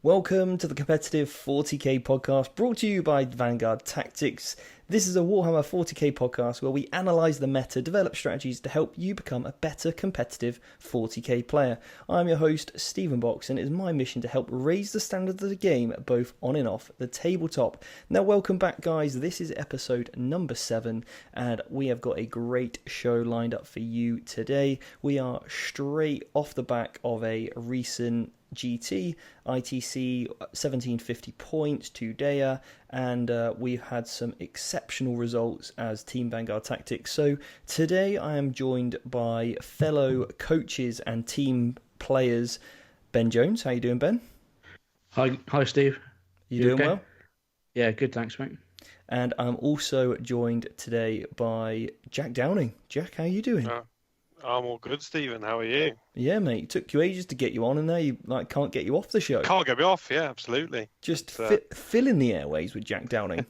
Welcome to the Competitive 40k podcast brought to you by Vanguard Tactics. This is a Warhammer 40k podcast where we analyse the meta, develop strategies to help you become a better competitive 40k player. I'm your host, Stephen Box, and it is my mission to help raise the standard of the game both on and off the tabletop. Now, welcome back, guys. This is episode number 7, and we have got a great show lined up for you today. We are straight off the back of a recent GT, ITC, 1750 points today, and we've had some exceptional results as Team Vanguard Tactics. So today I am joined by fellow coaches and team players, Ben Jones. How you doing, Ben? Hi, Steve. You doing okay? well? Yeah, good, thanks, mate. And I'm also joined today by Jack Downing. Jack, how you doing? I'm all good, Stephen. How are you? Yeah, mate. It took you ages to get you on, and now you can't get you off the show. Can't get me off. Yeah, absolutely. Just fill in the airways with Jack Downing.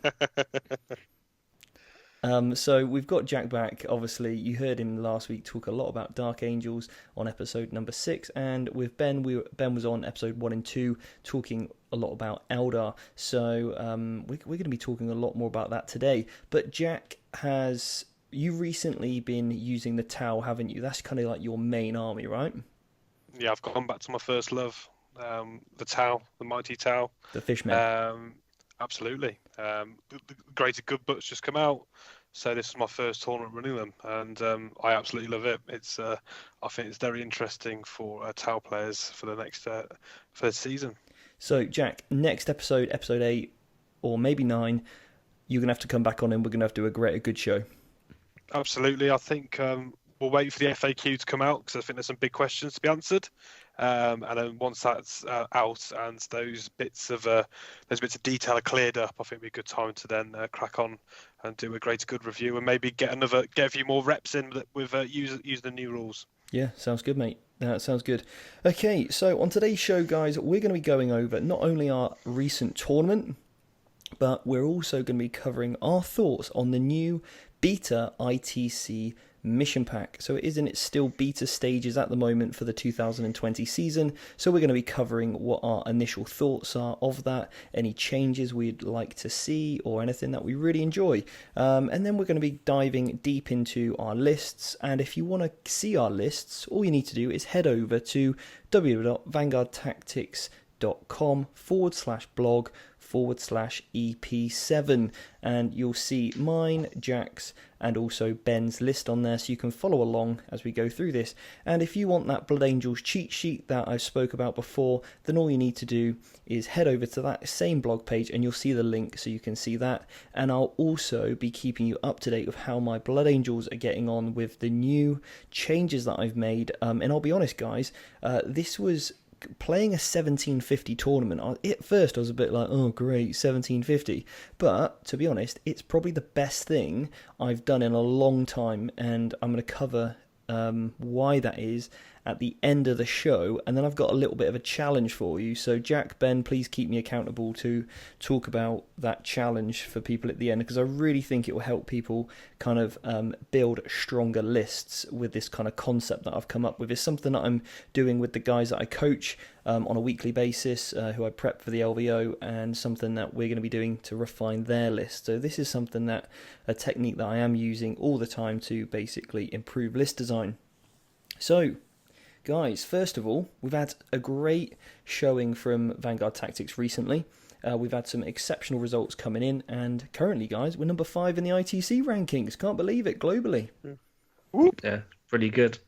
So we've got Jack back. Obviously, you heard him last week talk a lot about Dark Angels on episode number 6, and with Ben, Ben was on episode 1 and 2 talking a lot about Eldar. So we're going to be talking a lot more about that today. But Jack has. You recently been using the Tau, haven't you? That's kind of like your main army, right? Yeah, I've gone back to my first love, the Tau, the mighty Tau. The Fishmen. Absolutely. The Greater Good Books just come out, so this is my first tournament running them, and I absolutely love it. It's I think it's very interesting for Tau players for the next for the season. So, Jack, next episode, episode 8, or maybe 9, you're going to have to come back on and we're going to have to do a good show. Absolutely. I think we'll wait for the FAQ to come out because I think there's some big questions to be answered. And then once that's out and those bits of detail are cleared up, I think it'll be a good time to then crack on and do a greater good review and maybe get a few more reps in with using the new rules. Yeah, sounds good, mate. That sounds good. Okay, so on today's show, guys, we're going to be going over not only our recent tournament, but we're also going to be covering our thoughts on the new beta ITC mission pack. So it is in its still beta stages at the moment for the 2020 season. So we're going to be covering what our initial thoughts are of that, any changes we'd like to see, or anything that we really enjoy. And then we're going to be diving deep into our lists. And if you want to see our lists, all you need to do is head over to www.vanguardtactics.com/blog/EP7, and you'll see mine, Jack's, and also Ben's list on there, so you can follow along as we go through this. And if you want that Blood Angels cheat sheet that I spoke about before, then all you need to do is head over to that same blog page and you'll see the link so you can see that. And I'll also be keeping you up to date with how my Blood Angels are getting on with the new changes that I've made. And I'll be honest, guys, this was playing a 1750 tournament. At first I was a bit like, oh great, 1750, but to be honest, it's probably the best thing I've done in a long time, and I'm going to cover why that is at the end of the show, and then I've got a little bit of a challenge for you. So Jack, Ben, please keep me accountable to talk about that challenge for people at the end, because I really think it will help people kind of build stronger lists with this kind of concept that I've come up with. It's something that I'm doing with the guys that I coach on a weekly basis, who I prep for the LVO, and something that we're going to be doing to refine their list. So this is a technique that I am using all the time to basically improve list design. So guys, first of all, we've had a great showing from Vanguard Tactics recently. We've had some exceptional results coming in, and currently, guys, we're number 5 in the ITC rankings. Can't believe it, globally. Yeah, pretty good.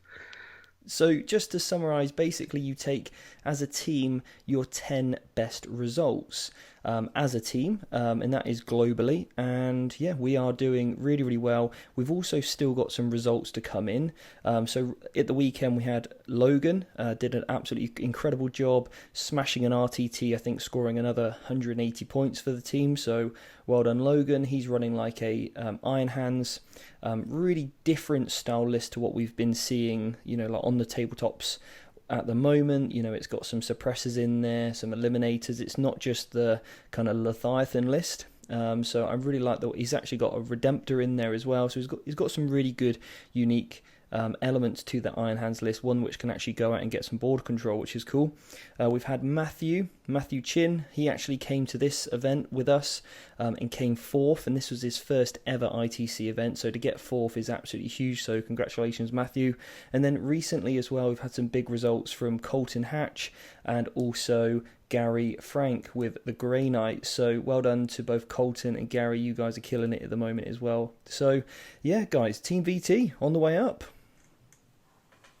So just to summarise, basically you take, as a team, your 10 best results as a team, and that is globally. And yeah, we are doing really, really well. We've also still got some results to come in. So at the weekend we had Logan, did an absolutely incredible job, smashing an RTT, I think scoring another 180 points for the team. So well done, Logan. He's running like a Iron Hands, really different style list to what we've been seeing, like on the tabletops at the moment. It's got some suppressors in there, some eliminators. It's not just the kind of Leviathan list. So I really like that he's actually got a Redemptor in there as well. So he's got some really good, unique elements to that Iron Hands list, one which can actually go out and get some board control, which is cool. We've had Matthew Chin. He actually came to this event with us and came fourth, and this was his first ever ITC event, so to get fourth is absolutely huge, so congratulations, Matthew. And then recently as well, we've had some big results from Colton Hatch and also Gary Frank with the Grey Knight. So well done to both Colton and Gary. You guys are killing it at the moment as well. So yeah, guys, Team VT on the way up.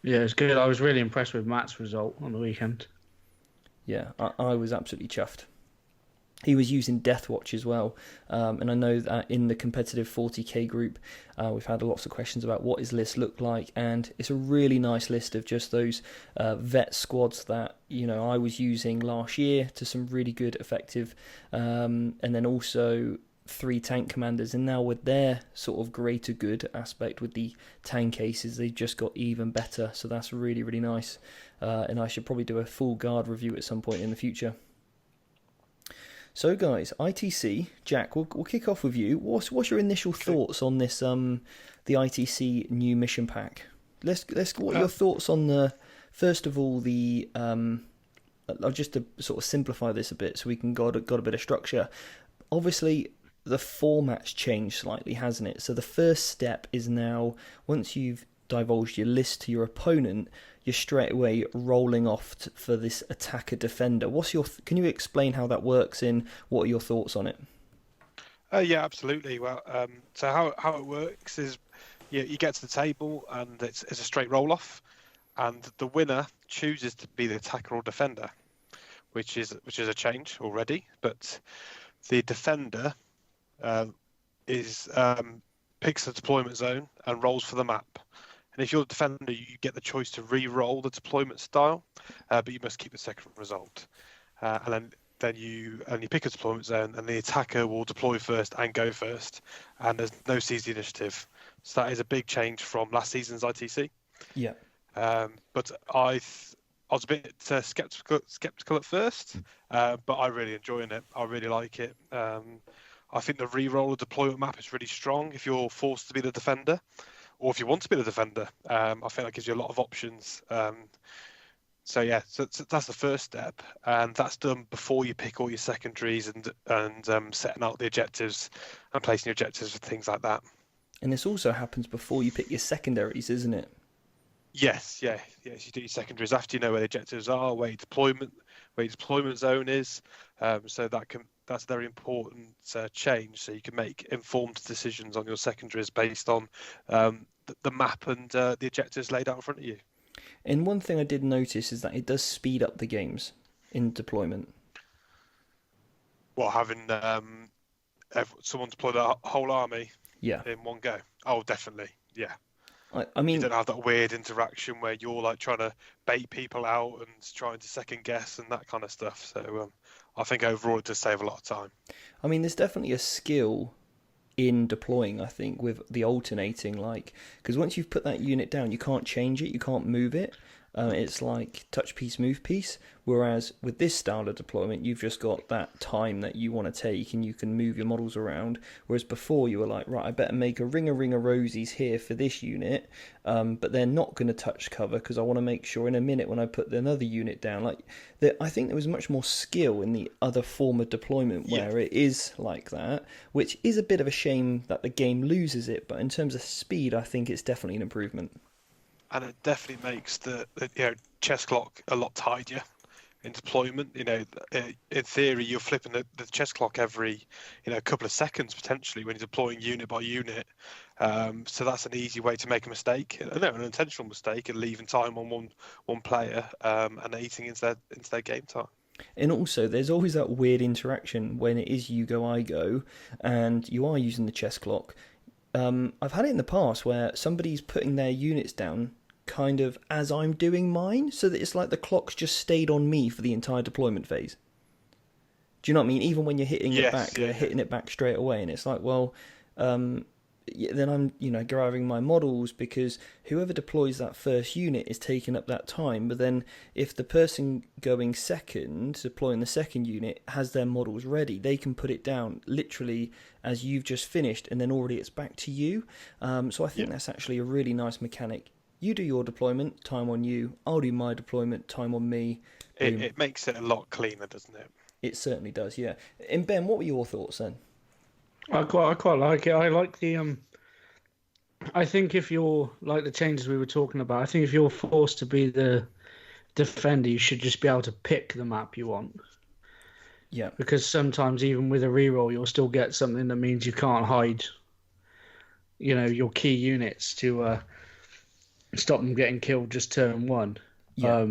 Yeah, it's good. I was really impressed with Matt's result on the weekend. Yeah, I was absolutely chuffed. He was using Deathwatch as well, and I know that in the competitive 40k group, we've had lots of questions about what his list looked like, and it's a really nice list of just those vet squads that I was using last year to some really good, effective, and then also 3 tank commanders, and now with their sort of greater good aspect with the tank cases, they've just got even better. So that's really, really nice, and I should probably do a full guard review at some point in the future. So guys, ITC, Jack, we'll kick off with you. What's your initial thoughts on this the ITC new mission pack? Let's what are your thoughts on the first of all the just to sort of simplify this a bit so we can got a bit of structure. Obviously the format's changed slightly, hasn't it? So the first step is now, once you've divulged your list to your opponent, you're straight away rolling off for this attacker defender. Can you explain how that works and what are your thoughts on it? Yeah, absolutely. Well, so how it works is you get to the table and it's a straight roll off, and the winner chooses to be the attacker or defender, which is a change already. But the defender picks the deployment zone and rolls for the map. And if you're the defender, you get the choice to re-roll the deployment style, but you must keep the second result. And then you pick a deployment zone, and the attacker will deploy first and go first, and there's no seize the initiative. So that is a big change from last season's ITC. Yeah. But I was a bit skeptical at first, but I really enjoying it. I really like it. I think the re-roll of deployment map is really strong if you're forced to be the defender, or if you want to be the defender. I think that gives you a lot of options. So that's the first step, and that's done before you pick all your secondaries and setting out the objectives and placing your objectives and things like that. And this also happens before you pick your secondaries, isn't it? Yes, you do your secondaries after you know where the objectives are, where your deployment zone is. So that's a very important change. So you can make informed decisions on your secondaries based on the map and the objectives laid out in front of you. And one thing I did notice is that it does speed up the games in deployment. Well, having someone deploy the whole army in one go. Oh, definitely, yeah. I mean, you don't have that weird interaction where you're like trying to bait people out and trying to second guess and that kind of stuff. So I think overall it does save a lot of time. I mean, there's definitely a skill in deploying, I think, with the alternating, because once you've put that unit down, you can't change it, you can't move it. It's like touch piece, move piece. Whereas with this style of deployment, you've just got that time that you want to take and you can move your models around. Whereas before you were like, right, I better make a ring of rosies here for this unit, but they're not going to touch cover because I want to make sure in a minute when I put another unit down. I think there was much more skill in the other form of deployment where it is like that, which is a bit of a shame that the game loses it. But in terms of speed, I think it's definitely an improvement. And it definitely makes the chess clock a lot tidier in deployment. In theory, you're flipping the chess clock every couple of seconds potentially when you're deploying unit by unit. So that's an easy way to make a mistake, an intentional mistake, and leaving time on one player and eating into their game time. And also, there's always that weird interaction when it is you go, I go, and you are using the chess clock. I've had it in the past where somebody's putting their units down kind of as I'm doing mine, so that it's like the clock's just stayed on me for the entire deployment phase. Do you know what I mean? Even when you're hitting it back, they're hitting it back straight away, and it's like, well, then I'm grabbing my models because whoever deploys that first unit is taking up that time. But then if the person going second, deploying the second unit, has their models ready, they can put it down literally as you've just finished, and then already it's back to you. So I think that's actually a really nice mechanic you do your deployment, time on you. I'll do my deployment, time on me. It makes it a lot cleaner, doesn't it? It certainly does, yeah. And Ben, what were your thoughts then? I quite like it. I like the I think if you're like the changes we were talking about, I think if you're forced to be the defender, you should just be able to pick the map you want. Yeah. Because sometimes even with a reroll, you'll still get something that means you can't hide, your key units to stop them getting killed just turn one. Yeah.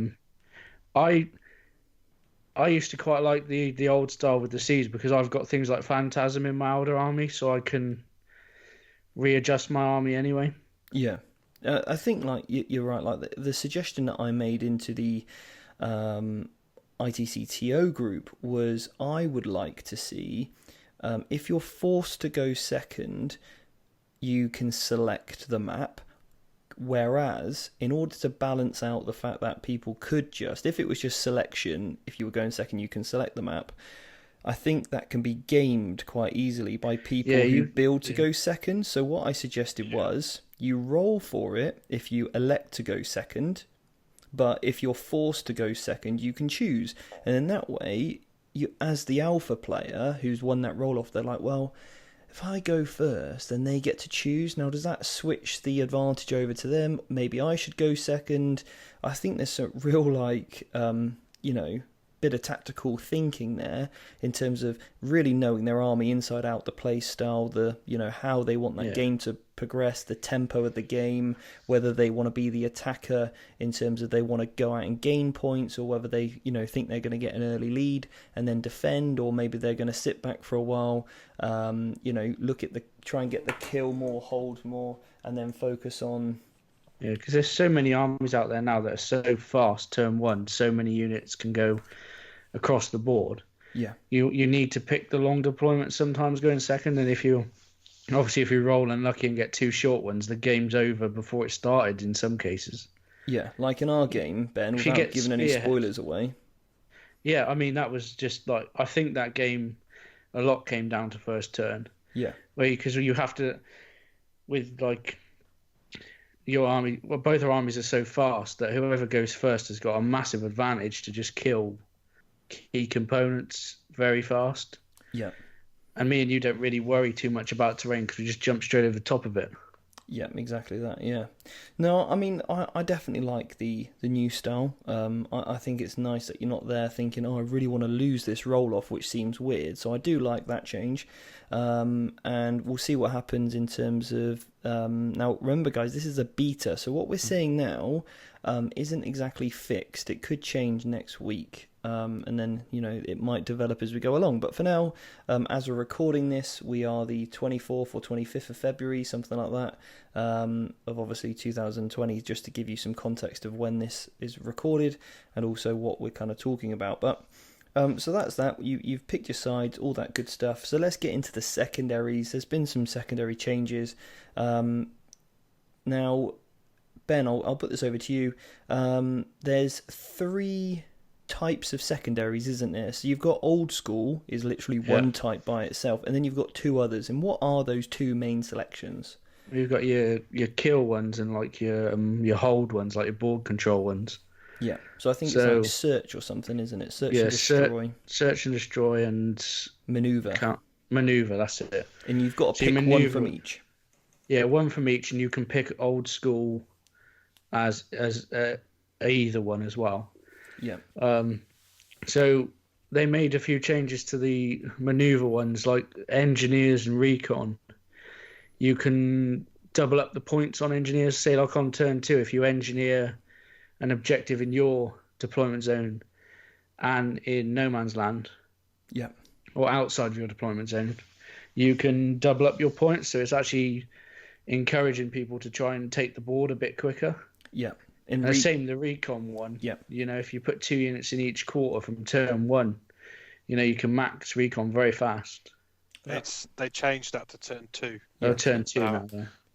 I used to quite like the old style with the siege because I've got things like Phantasm in my older army, so I can readjust my army anyway. Yeah. I think like you're right. Like the suggestion that I made into the ITCTO group was I would like to see if you're forced to go second, you can select the map. Whereas, in order to balance out the fact that people could just, if it was just selection, if you were going second, you can select the map. I think that can be gamed quite easily by people who build to go second. So what I suggested was you roll for it if you elect to go second, but if you're forced to go second, you can choose. And in that way, you, as the alpha player who's won that roll off, they're like, well, if I go first, then they get to choose. Now, does that switch the advantage over to them? Maybe I should go second. I think there's a real, bit of tactical thinking there in terms of really knowing their army inside out, the play style, how they want that game to progress, the tempo of the game, whether they want to be the attacker in terms of they want to go out and gain points, or whether they, think they're going to get an early lead and then defend, or maybe they're going to sit back for a while, try and get the kill more, hold more, and then focus on. Yeah, because there's so many armies out there now that are so fast, turn one, so many units can go across the board. Yeah. You need to pick the long deployment sometimes going second, and if you roll unlucky and get two short ones, the game's over before it started in some cases. Yeah, like in our game, Ben, without giving any spoilers away. Yeah, I mean, that was just like, I think that game, a lot came down to first turn. Yeah. Because you have to, with like your army, well, both our armies are so fast that whoever goes first has got a massive advantage to just kill key components very fast. Yeah. And me and you don't really worry too much about terrain because we just jump straight over the top of it. Yeah, exactly that, yeah. No, I mean, I definitely like the new style. I think it's nice that you're not there thinking, I really want to lose this roll-off, which seems weird. So I do like that change. And we'll see what happens in terms of... now, remember, guys, this is a beta. So what we're saying now isn't exactly fixed. It could change next week. And then, it might develop as we go along. But for now, as we're recording this, we are the 24th or 25th of February, something like that, of obviously 2020, just to give you some context of when this is recorded and also what we're kind of talking about. But so that's that. You've picked your sides, all that good stuff. So let's get into the secondaries. There's been some secondary changes. Now, Ben, I'll put this over to you. There's 3 types of secondaries, isn't there? So you've got old school is literally one type by itself, and then you've got 2 others. And what are those 2 main selections? You've got your kill ones and like your hold ones, like your board control ones. Yeah. So I think it's like search or something, isn't it? Search and destroy. Search and destroy and maneuver. Maneuver, that's it. And you've got to pick one from each. Yeah, one from each, and you can pick old school as either one as well. Yeah. So they made a few changes to the maneuver ones, like engineers and recon. You can double up the points on engineers. Say, like on turn 2, if you engineer an objective in your deployment zone and in no man's land, or outside of your deployment zone, you can double up your points. So it's actually encouraging people to try and take the board a bit quicker. Yeah. Same the recon one. Yeah. If you put 2 units in each quarter from turn 1, you can max recon very fast. They changed that to turn 2. Oh, turn 2 now.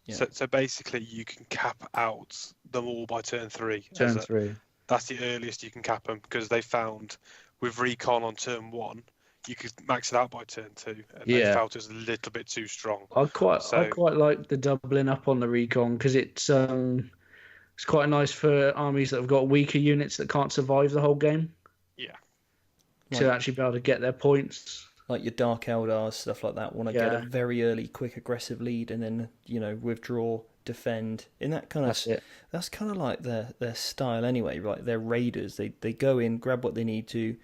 Yeah. So basically, you can cap out them all by turn 3. Turn 3. That's the earliest you can cap them, because they found with recon on turn 1, you could max it out by turn 2, and they felt it was a little bit too strong. I quite like the doubling up on the recon because it's It's quite nice for armies that have got weaker units that can't survive the whole game Yeah. to actually be able to get their points. Like your Dark Eldars, stuff like that, want to get a Yeah. very early, quick, aggressive lead, and then withdraw, defend. In that kind of, That's it. that's kind of like their style anyway, right? They're raiders. They go in, grab what they need to,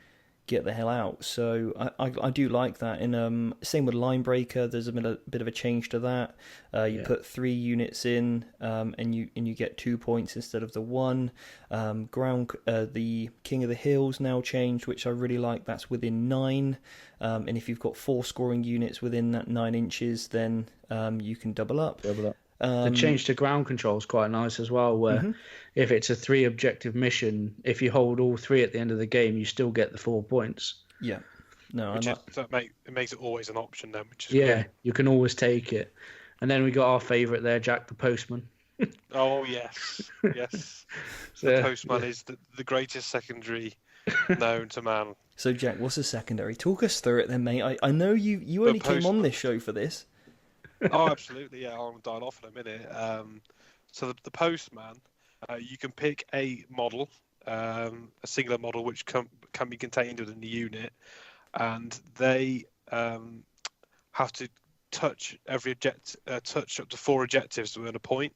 get the hell out. So I do like that. And same with Linebreaker. There's a bit of a change to that. You put 3 units in, and you get 2 points instead of the 1. The King of the Hills now changed, which I really like. That's within 9. And if you've got 4 scoring units within that 9 inches, then you can double up. The change to ground control is quite nice as well, where if it's a 3 objective mission, if you hold all 3 at the end of the game, you still get the 4 points. Yeah. No, it makes it always an option then, which is Yeah, great. you can always take it. And then we got our favourite there, Jack the Postman. Oh, yes. Yes. So, The Postman is the greatest secondary known to man. So, Jack, what's a secondary? Talk us through it then, mate. I know you only came on this show for this. Oh, absolutely, yeah. I'll dial off in a minute. So the Postman, you can pick a model, a singular model, which can be contained within the unit, and they have to touch touch up to 4 objectives to earn a point.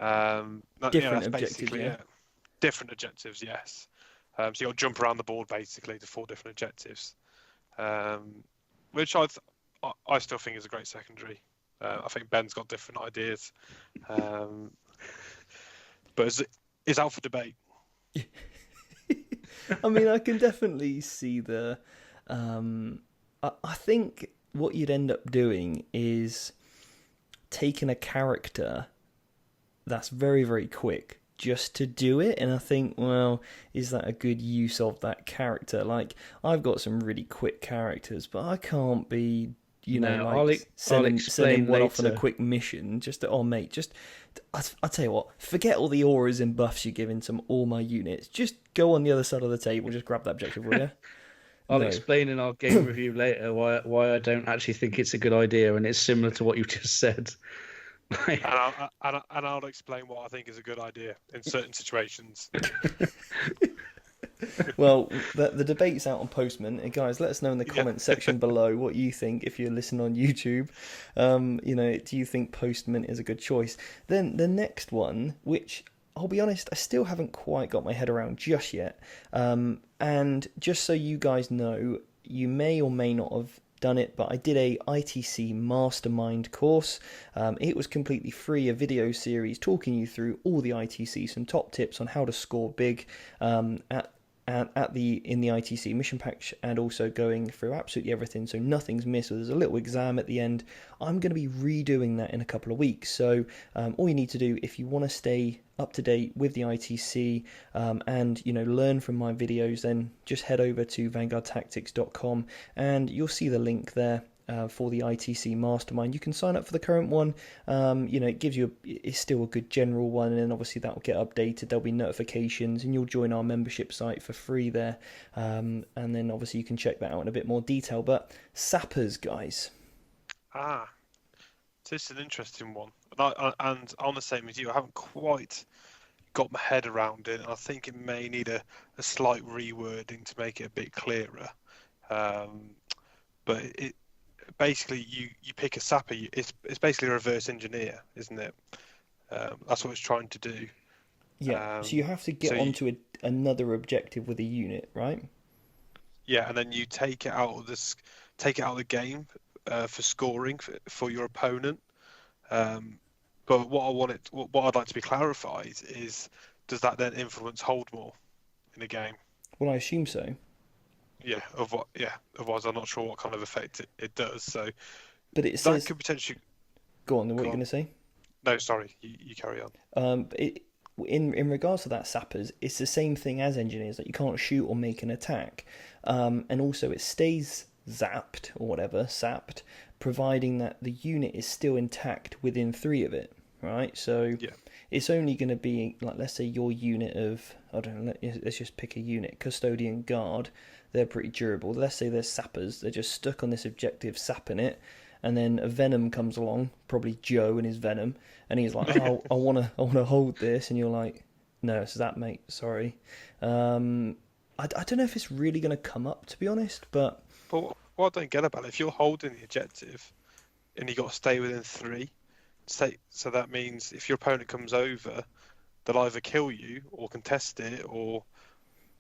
Different objectives, yeah. Different objectives, yes. So you got to jump around the board basically to 4 different objectives, which I still think is a great secondary. I think Ben's got different ideas, but it's out for debate. I mean, I can definitely see the. I think what you'd end up doing is taking a character that's very, very quick just to do it, and I think, well, is that a good use of that character? Like, I've got some really quick characters, but I can't be, sending one off on a quick mission. I'll tell you what, forget all the auras and buffs you're giving to all my units. Just go on the other side of the table, just grab that objective, will you? I'll explain in our game review later why I don't actually think it's a good idea, and it's similar to what you just said. and I'll explain what I think is a good idea in certain situations. Well, the debate's out on Postman, and guys, let us know in the comment section below what you think if you're listening on YouTube. Do you think Postman is a good choice? Then the next one, which I'll be honest, I still haven't quite got my head around just yet. And just so you guys know, you may or may not have done it, but I did a ITC mastermind course. It was completely free, a video series talking you through all the ITC, some top tips on how to score big in the ITC mission pack, and also going through absolutely everything, so nothing's missed. So there's a little exam at the end. I'm going to be redoing that in a couple of weeks. So all you need to do, if you want to stay up to date with the ITC and learn from my videos, then just head over to vanguardtactics.com and you'll see the link there. For the ITC Mastermind, you can sign up for the current one. It gives you it's still a good general one, and then obviously that will get updated. There'll be notifications, and you'll join our membership site for free there. And then obviously you can check that out in a bit more detail. But sappers, guys. So this is an interesting one, and I'm the same as you. I haven't quite got my head around it, and I think it may need a slight rewording to make it a bit clearer. But it. Basically, you pick a sapper. It's basically a reverse engineer, isn't it? That's what it's trying to do. Yeah. So you have to get onto another objective with a unit, right? Yeah, and then you take it out of the game for scoring for your opponent. But what I'd like to be clarified is, does that then influence hold more in the game? Well, I assume so. Yeah, otherwise I'm not sure what kind of effect it does. So, but it says that could potentially. Go on. What are you going to say? No, sorry, you carry on. In regards to that sappers, it's the same thing as engineers. That you can't shoot or make an attack, and also it stays zapped or whatever, sapped, providing that the unit is still intact within 3 of it. Right, so it's only going to be like, let's say your unit of, I don't know, let's just pick a unit, custodian guard. They're pretty durable. Let's say they're sappers. They're just stuck on this objective, sapping it, and then a Venom comes along, probably Joe and his Venom, and he's like, "Oh, I wanna hold this," and you're like, "No, it's that, mate. Sorry." I don't know if it's really going to come up, to be honest, but what I don't get about it, if you're holding the objective and you got to stay within 3, so that means if your opponent comes over, they'll either kill you or contest it, or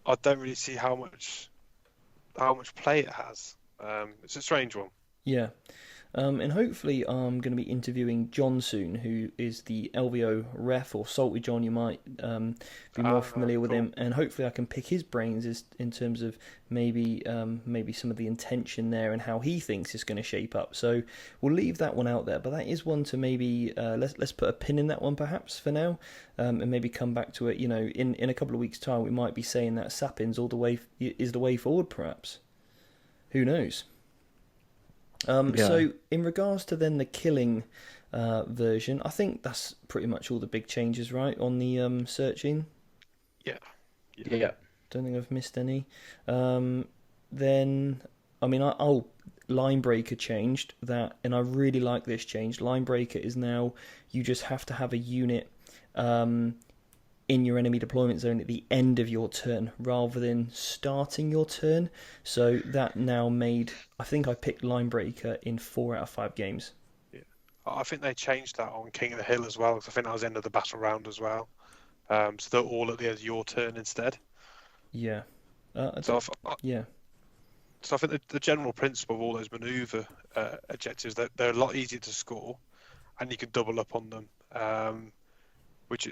I don't really see how much play it has. It's a strange one. yeah. And hopefully I'm going to be interviewing John soon, who is the LVO ref, or Salty John, you might be more familiar with him, and hopefully I can pick his brains in terms of maybe some of the intention there and how he thinks it's going to shape up. So we'll leave that one out there, but that is one to maybe let's put a pin in that one perhaps for now, and maybe come back to it. In a couple of weeks' time, we might be saying that Sappins is the way forward, perhaps. Who knows? So in regards to then the killing version, I think that's pretty much all the big changes, right, on the searching? Yeah. Don't think I've missed any. Then, I mean, Line Breaker changed that, and I really like this change. Line Breaker is now, you just have to have a unit in your enemy deployment zone at the end of your turn rather than starting your turn. So that now made, I think I picked Line Breaker in 4 out of 5 games. Yeah, I think they changed that on King of the Hill as well, because I think that was the end of the battle round as well. So they're all at the end of your turn instead. Yeah. So I think the general principle of all those manoeuvre objectives, they're a lot easier to score, and you can double up on them, which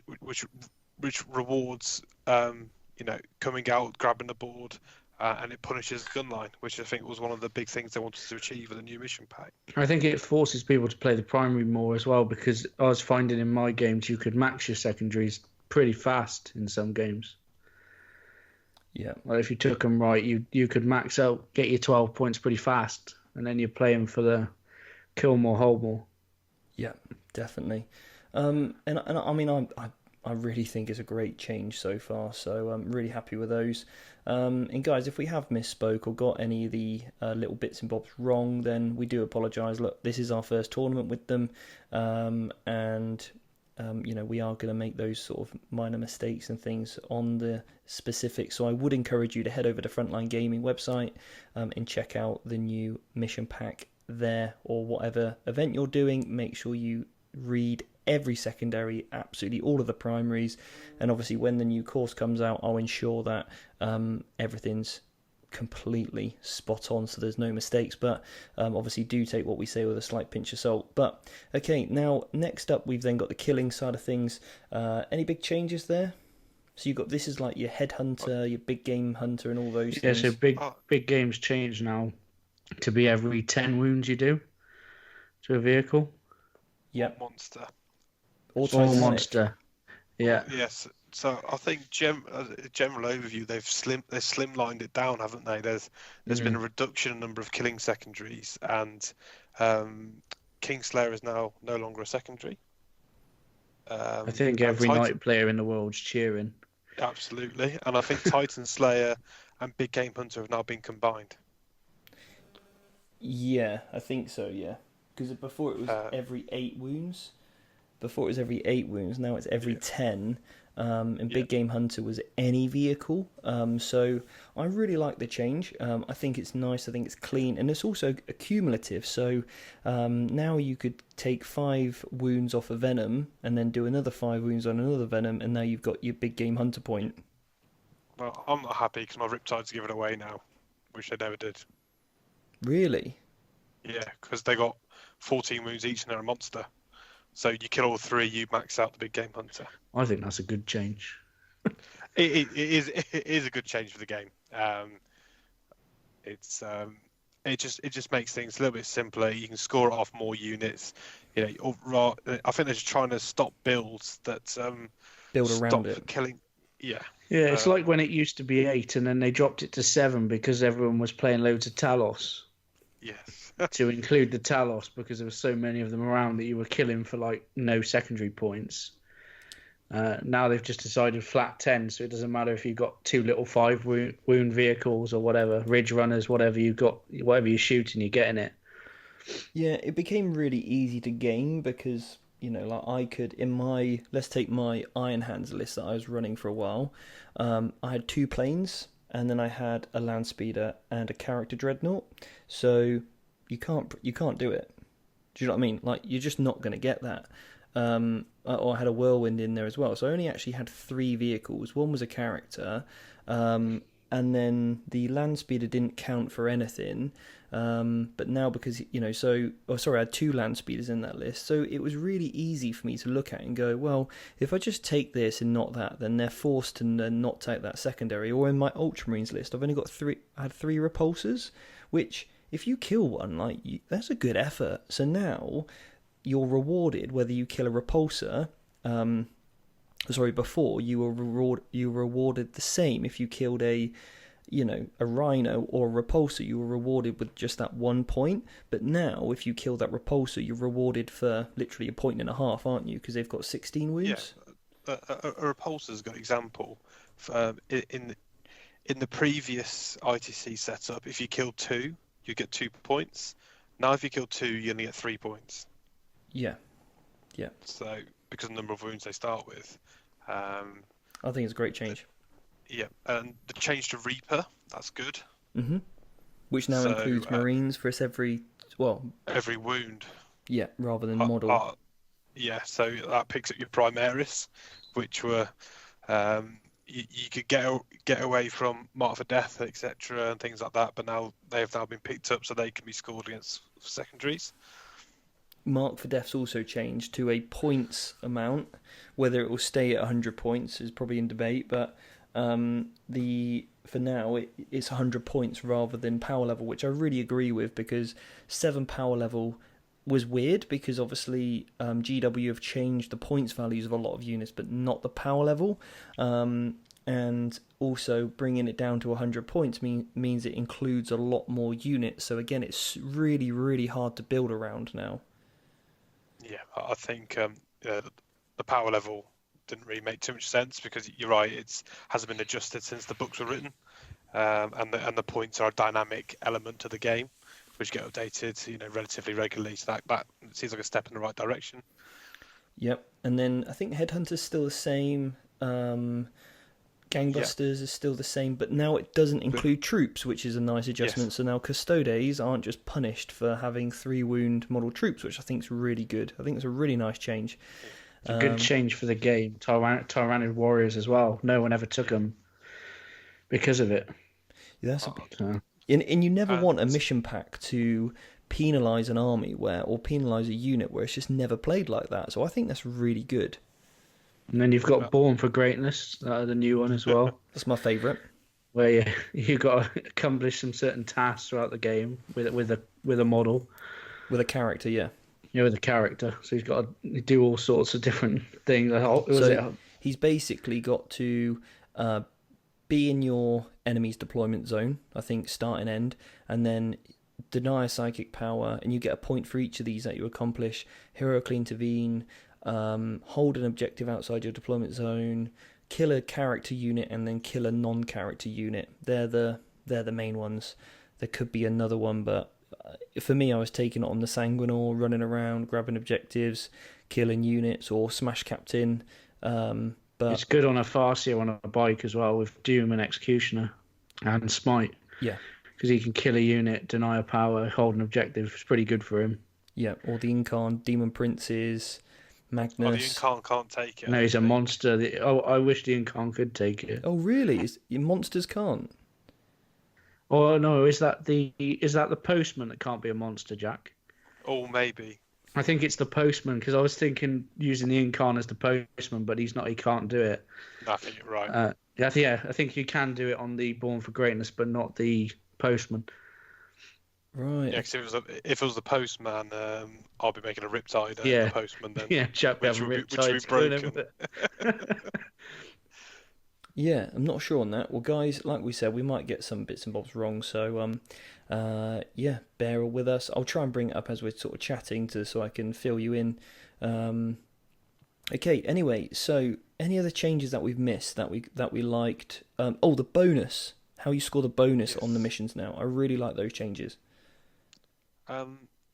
rewards coming out, grabbing the board, and it punishes gunline, which I think was one of the big things they wanted to achieve with the new mission pack. I think it forces people to play the primary more as well, because I was finding in my games you could max your secondaries pretty fast in some games. Yeah. Well, if you took them right, you could max out, get your 12 points pretty fast, and then you're playing for the kill more, hold more. Yeah, definitely. And I mean, I really think it's a great change so far, so I'm really happy with those. And guys, if we have misspoke or got any of the little bits and bobs wrong, then we do apologise. Look, this is our first tournament with them, and we are going to make those sort of minor mistakes and things on the specifics. So I would encourage you to head over to Frontline Gaming website and check out the new mission pack there, or whatever event you're doing. Make sure you read every secondary, absolutely all of the primaries, and obviously when the new course comes out, I'll ensure that everything's completely spot on, so there's no mistakes, but obviously do take what we say with a slight pinch of salt. But okay, now next up we've then got the killing side of things. Any big changes there? So you've got, this is like your headhunter, your big game hunter, and all those things. So big games change now to be every 10 wounds you do to a vehicle. Yep. Monster. All monster. Yeah. Yes. So I think general overview, they've slimlined it down, haven't they? There's been a reduction in number of killing secondaries, and Kingslayer is now no longer a secondary. I think every Knight player in the world's cheering. Absolutely, and I think Titan Slayer and Big Game Hunter have now been combined. Yeah, I think so. Yeah, because before it was every 8 wounds. Before it was every 8 wounds, now it's every 10. And Big Game Hunter was any vehicle. So I really like the change. I think it's nice. I think it's clean, and it's also accumulative. So now you could take 5 wounds off a Venom and then do another 5 wounds on another Venom, and now you've got your Big Game Hunter point. Well, I'm not happy because my Riptide's given away now, which they never did. Really? Yeah, because they got 14 wounds each and they're a monster. So you kill all 3, you max out the Big Game Hunter. I think that's a good change. It is a good change for the game. It just makes things a little bit simpler. You can score it off more units. I think they're just trying to stop builds that build around it. Killing. Yeah. Yeah, it's like when it used to be 8 and then they dropped it to 7 because everyone was playing loads of Talos. Yes. To include the Talos, because there were so many of them around that you were killing for like no secondary points. Now they've just decided flat 10, so it doesn't matter if you've got 2 little 5 wound vehicles or whatever, Ridge Runners, whatever you're shooting, you're getting it. Yeah, it became really easy to game because, like I could, let's take my Iron Hands list that I was running for a while. I had two planes, and then I had a land speeder and a character dreadnought. So you can't do it. Do you know what I mean? Like, you're just not going to get that. Or I had a whirlwind in there as well. So I only actually had three vehicles. One was a character, and then the land speeder didn't count for anything. But now because, I had two land speeders in that list. So it was really easy for me to look at and go, well, if I just take this and not that, then they're forced to then not take that secondary. Or in my Ultramarines list, I had three repulsors, which if you kill one, that's a good effort. So now you're rewarded whether you kill a repulsor. Before you were rewarded the same if you killed a rhino or a repulsor. You were rewarded with just that 1 point. But now, if you kill that repulsor, you're rewarded for literally 1.5 points, aren't you? Because they've got 16 wounds. Yeah, a repulsor's a good example. In the previous ITC setup, if you killed two, you get 2 points. Now, if you kill two, you only get 3 points. Yeah. So, because of the number of wounds they start with. I think it's a great change. Yeah, and the change to Reaper, that's good. Mm-hmm. Which now includes Marines for every wound. Yeah, rather than model. Yeah, so that picks up your Primaris, which were you could get away from Mark for Death, etc., and things like that. But now they've been picked up, so they can be scored against secondaries. Mark for Death's also changed to a points amount. Whether it will stay at 100 points is probably in debate, but for now it's 100 points rather than power level, which I really agree with, because 7 power level was weird because obviously GW have changed the points values of a lot of units, but not the power level. And also bringing it down to 100 points means it includes a lot more units. So again, it's really, really hard to build around now. Yeah, I think the power level didn't really make too much sense because you're right, it hasn't been adjusted since the books were written, and the points are a dynamic element to the game, which get updated, relatively regularly. So that seems like a step in the right direction. Yep, and then I think Headhunter's still the same. Gangbusters is still the same, but now it doesn't include troops, which is a nice adjustment. Yes. So now Custodes aren't just punished for having 3 wound model troops, which I think is really good. I think it's a really nice change. It's a good change for the game. Tyrannid Warriors as well. No one ever took them because of it. Yeah, and you never want a mission pack to penalise an army or penalise a unit where it's just never played like that. So I think that's really good. And then you've got Born for Greatness, the new one as well. That's my favourite. Where you got to accomplish some certain tasks throughout the game with a model, with a character, yeah. Yeah, with a character. So he's got to do all sorts of different things. He's basically got to be in your enemy's deployment zone, I think, start and end, and then deny a psychic power, and you get a point for each of these that you accomplish. Heroically intervene, hold an objective outside your deployment zone, kill a character unit, and then kill a non-character unit. They're the main ones. There could be another one, but for me, I was taking it on the Sanguinor, running around, grabbing objectives, killing units, or Smash Captain. But it's good on a Farseer on a bike as well, with Doom and Executioner and Smite. Yeah. Because he can kill a unit, deny a power, hold an objective. It's pretty good for him. Yeah, or the Incarn, Demon Princes, Magnus. Oh, the Incarn can't take it. No, he's a monster. I wish the Incarn could take it. Oh, really? Monsters can't? Oh no, is that the postman that can't be a monster, Jack? Oh, maybe. I think it's the postman, because I was thinking using the Incarn as the postman, but he's not. He can't do it. No, I think you're right. I think you can do it on the Born for Greatness, but not the postman. Right. Yeah, because if it was the postman, I'll be making a riptide. The postman then. Yeah, Jack, which would be broken. Yeah, I'm not sure on that. Well, guys, like we said, we might get some bits and bobs wrong, so bear with us. I'll try and bring it up as we're sort of chatting so I can fill you in. Okay, anyway, so any other changes that we've missed that we liked? The bonus. How you score the bonus on the missions now. I really like those changes.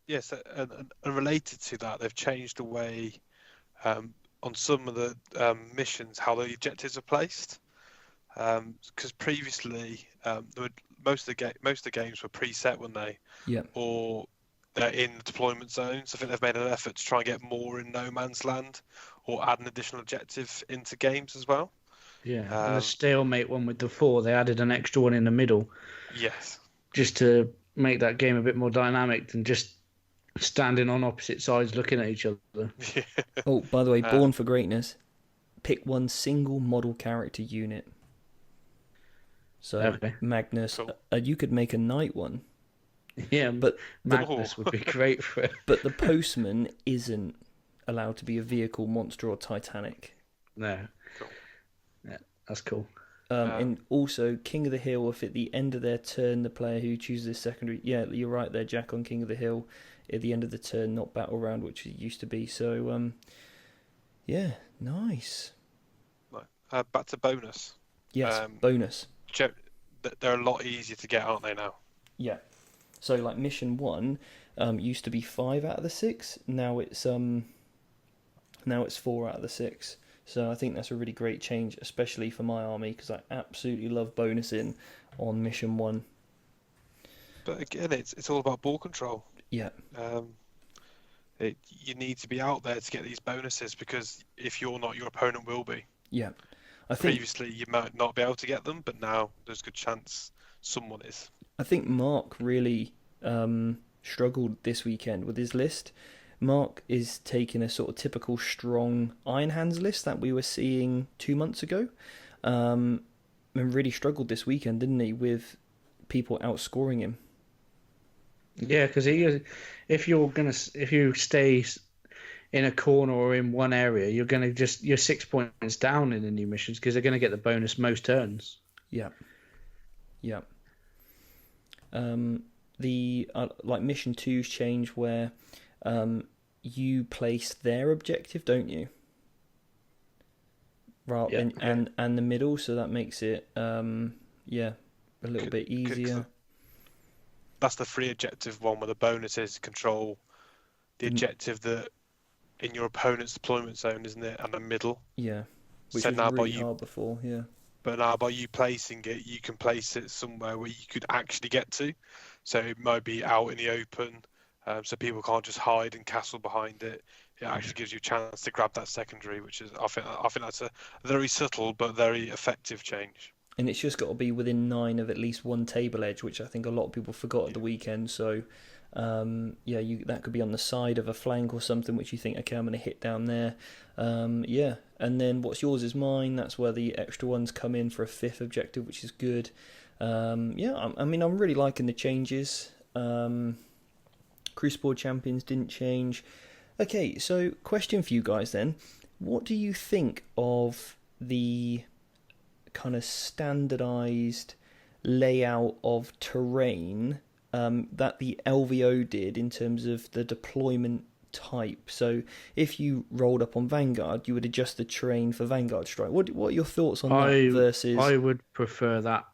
yes, and related to that, they've changed the way on some of the missions how the objectives are placed. Because previously, most of the games were preset, weren't they? Yeah. Or they're in the deployment zones. I think they've made an effort to try and get more in no man's land, or add an additional objective into games as well. Yeah, and the Um, stalemate one with the 4, they added an extra one in the middle yes. just to make that game a bit more dynamic than just standing on opposite sides looking at each other. Oh, by the way, Um, Born for Greatness. Pick one single model character unit. So Okay. Magnus, cool. you could make a knight one, Yeah, but Magnus would be great for it. but the postman isn't allowed to be a vehicle, monster, or Titanic. No. Cool. Yeah, that's cool. And also, King of the Hill, if at the end of their turn, the player who chooses a secondary... Yeah, you're right there, Jack, on King of the Hill. At the end of the turn, not battle round, which it used to be. So, yeah, nice. Back to bonus. Yes, bonus. They're a lot easier to get, aren't they now? Yeah. So, like, mission 1 used to be 5 out of the 6. Now it's 4 out of the 6. So I think that's a really great change, especially for my army, because I absolutely love bonusing on mission 1. But again, it's all about ball control. Yeah. You need to be out there to get these bonuses, because if you're not, your opponent will be. Yeah. I think Previously, you might not be able to get them, but now there's a good chance someone is. I think Mark really struggled this weekend with his list. Mark is taking a sort of typical strong Iron Hands list that we were seeing 2 months ago, and really struggled this weekend, didn't he, with people outscoring him. Yeah, because if you stay in a corner or in one area, you're 6 points down in the new missions because they're gonna get the bonus most turns. Yeah. Yeah. The like mission 2's change where you place their objective, don't you? Right, Yeah. and the middle, so that makes it a little bit easier. That's the free objective one, where the bonus is control the objective that in your opponent's deployment zone, isn't it? And the middle. Yeah, which So was now really hard before. Yeah. But now by you placing it, you can place it somewhere where you could actually get to. So it might be out in the open, so people can't just hide and castle behind it. It actually gives you a chance to grab that secondary, which is I think that's a very subtle but very effective change. And it's just got to be within 9 of at least one table edge, which I think a lot of people forgot at the weekend. So, that could be on the side of a flank or something, which you think, okay, I'm going to hit down there. And then what's yours is mine. That's where the extra ones come in for a 5th objective, which is good. I'm really liking the changes. Crucible Champions didn't change. Okay, so question for you guys then. What do you think of the kind of standardized layout of terrain that the LVO did in terms of the deployment type? So if you rolled up on Vanguard, you would adjust the terrain for Vanguard Strike. What are your thoughts on that versus... I would prefer that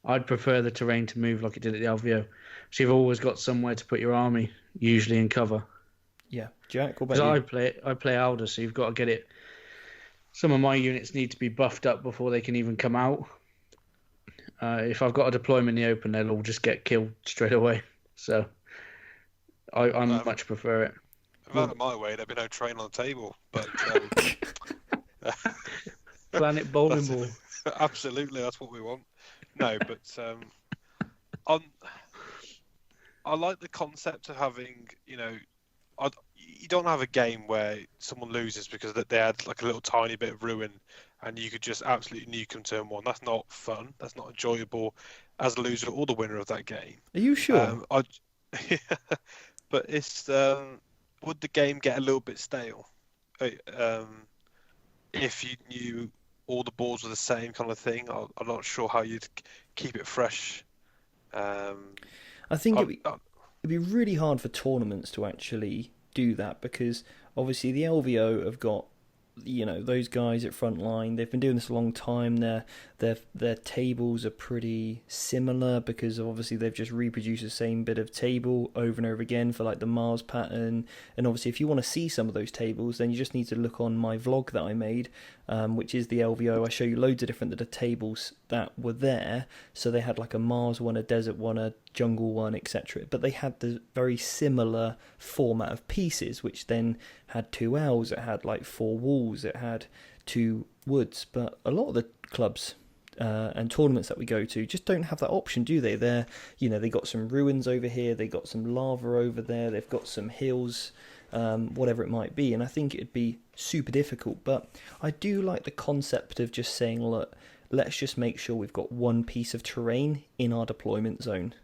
I'd prefer the terrain to move like it did at the LVO. So you've always got somewhere to put your army, usually in cover. Yeah. Jack, what about you? Because I play Alder, so you've got to get it. Some of my units need to be buffed up before they can even come out. If I've got a deployment in the open, they'll all just get killed straight away. So I much prefer it. If I had it my way, there'd be no train on the table. But Planet bowling ball. Absolutely, that's what we want. No, but I like the concept of having, you don't have a game where someone loses because they had like a little tiny bit of ruin and you could just absolutely nuke them turn 1. That's not fun. That's not enjoyable as a loser or the winner of that game. Are you sure? But it's would the game get a little bit stale if you knew all the boards were the same kind of thing? I'm not sure how you'd keep it fresh. I think it'd be really hard for tournaments to actually do that, because obviously the LVO have got those guys at Frontline, they've been doing this a long time. Their tables are pretty similar because obviously they've just reproduced the same bit of table over and over again for like the Mars pattern. And obviously, if you want to see some of those tables, then you just need to look on my vlog that I made, which is the LVO. I show you loads of different tables that were there. So they had like a Mars one, a desert one, a jungle one, etc. But they had the very similar format of pieces, which then had 2 L's, it had like 4 walls, it had 2 woods. But a lot of the clubs and tournaments that we go to just don't have that option, do they? They got some ruins over here, they got some lava over there, they've got some hills, whatever it might be. And I think it'd be super difficult. But I do like the concept of just saying, look, let's just make sure we've got one piece of terrain in our deployment zone.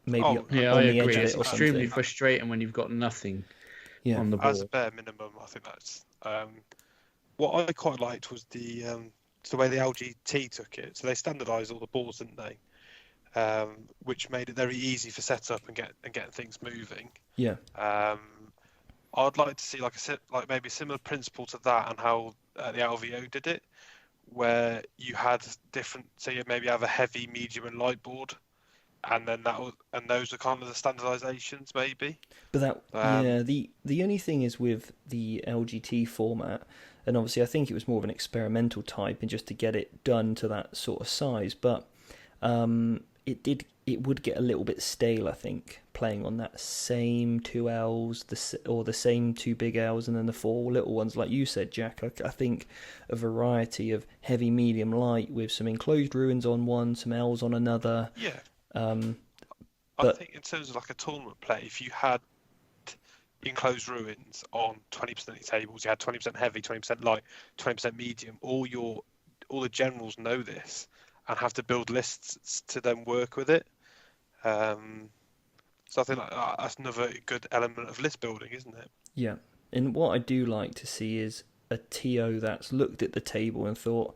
Maybe on I the edge agree. of it It's or extremely something. frustrating when you've got nothing on the board. As a bare minimum, I think that's what I quite liked was the way the LGT took it. So they standardised all the boards, didn't they? Which made it very easy for setup and getting things moving. Yeah. I'd like to see like maybe a similar principle to that and how the LVO did it, where you had different. So you maybe have a heavy, medium, and light board. And then those are kind of the standardizations, maybe. But the only thing is with the LGT format, and obviously I think it was more of an experimental type, and just to get it done to that sort of size. But it would get a little bit stale, I think, playing on that same 2 L's, or the same 2 big L's, and then the 4 little ones, like you said, Jack. I think a variety of heavy, medium, light with some enclosed ruins on one, some L's on another. Yeah. But I think in terms of like a tournament play, if you had enclosed ruins on 20% of your tables, you had 20% heavy, 20% light, 20% medium, all the generals know this and have to build lists to then work with it. So I think that's another good element of list building, isn't it? Yeah. And what I do like to see is a TO that's looked at the table and thought,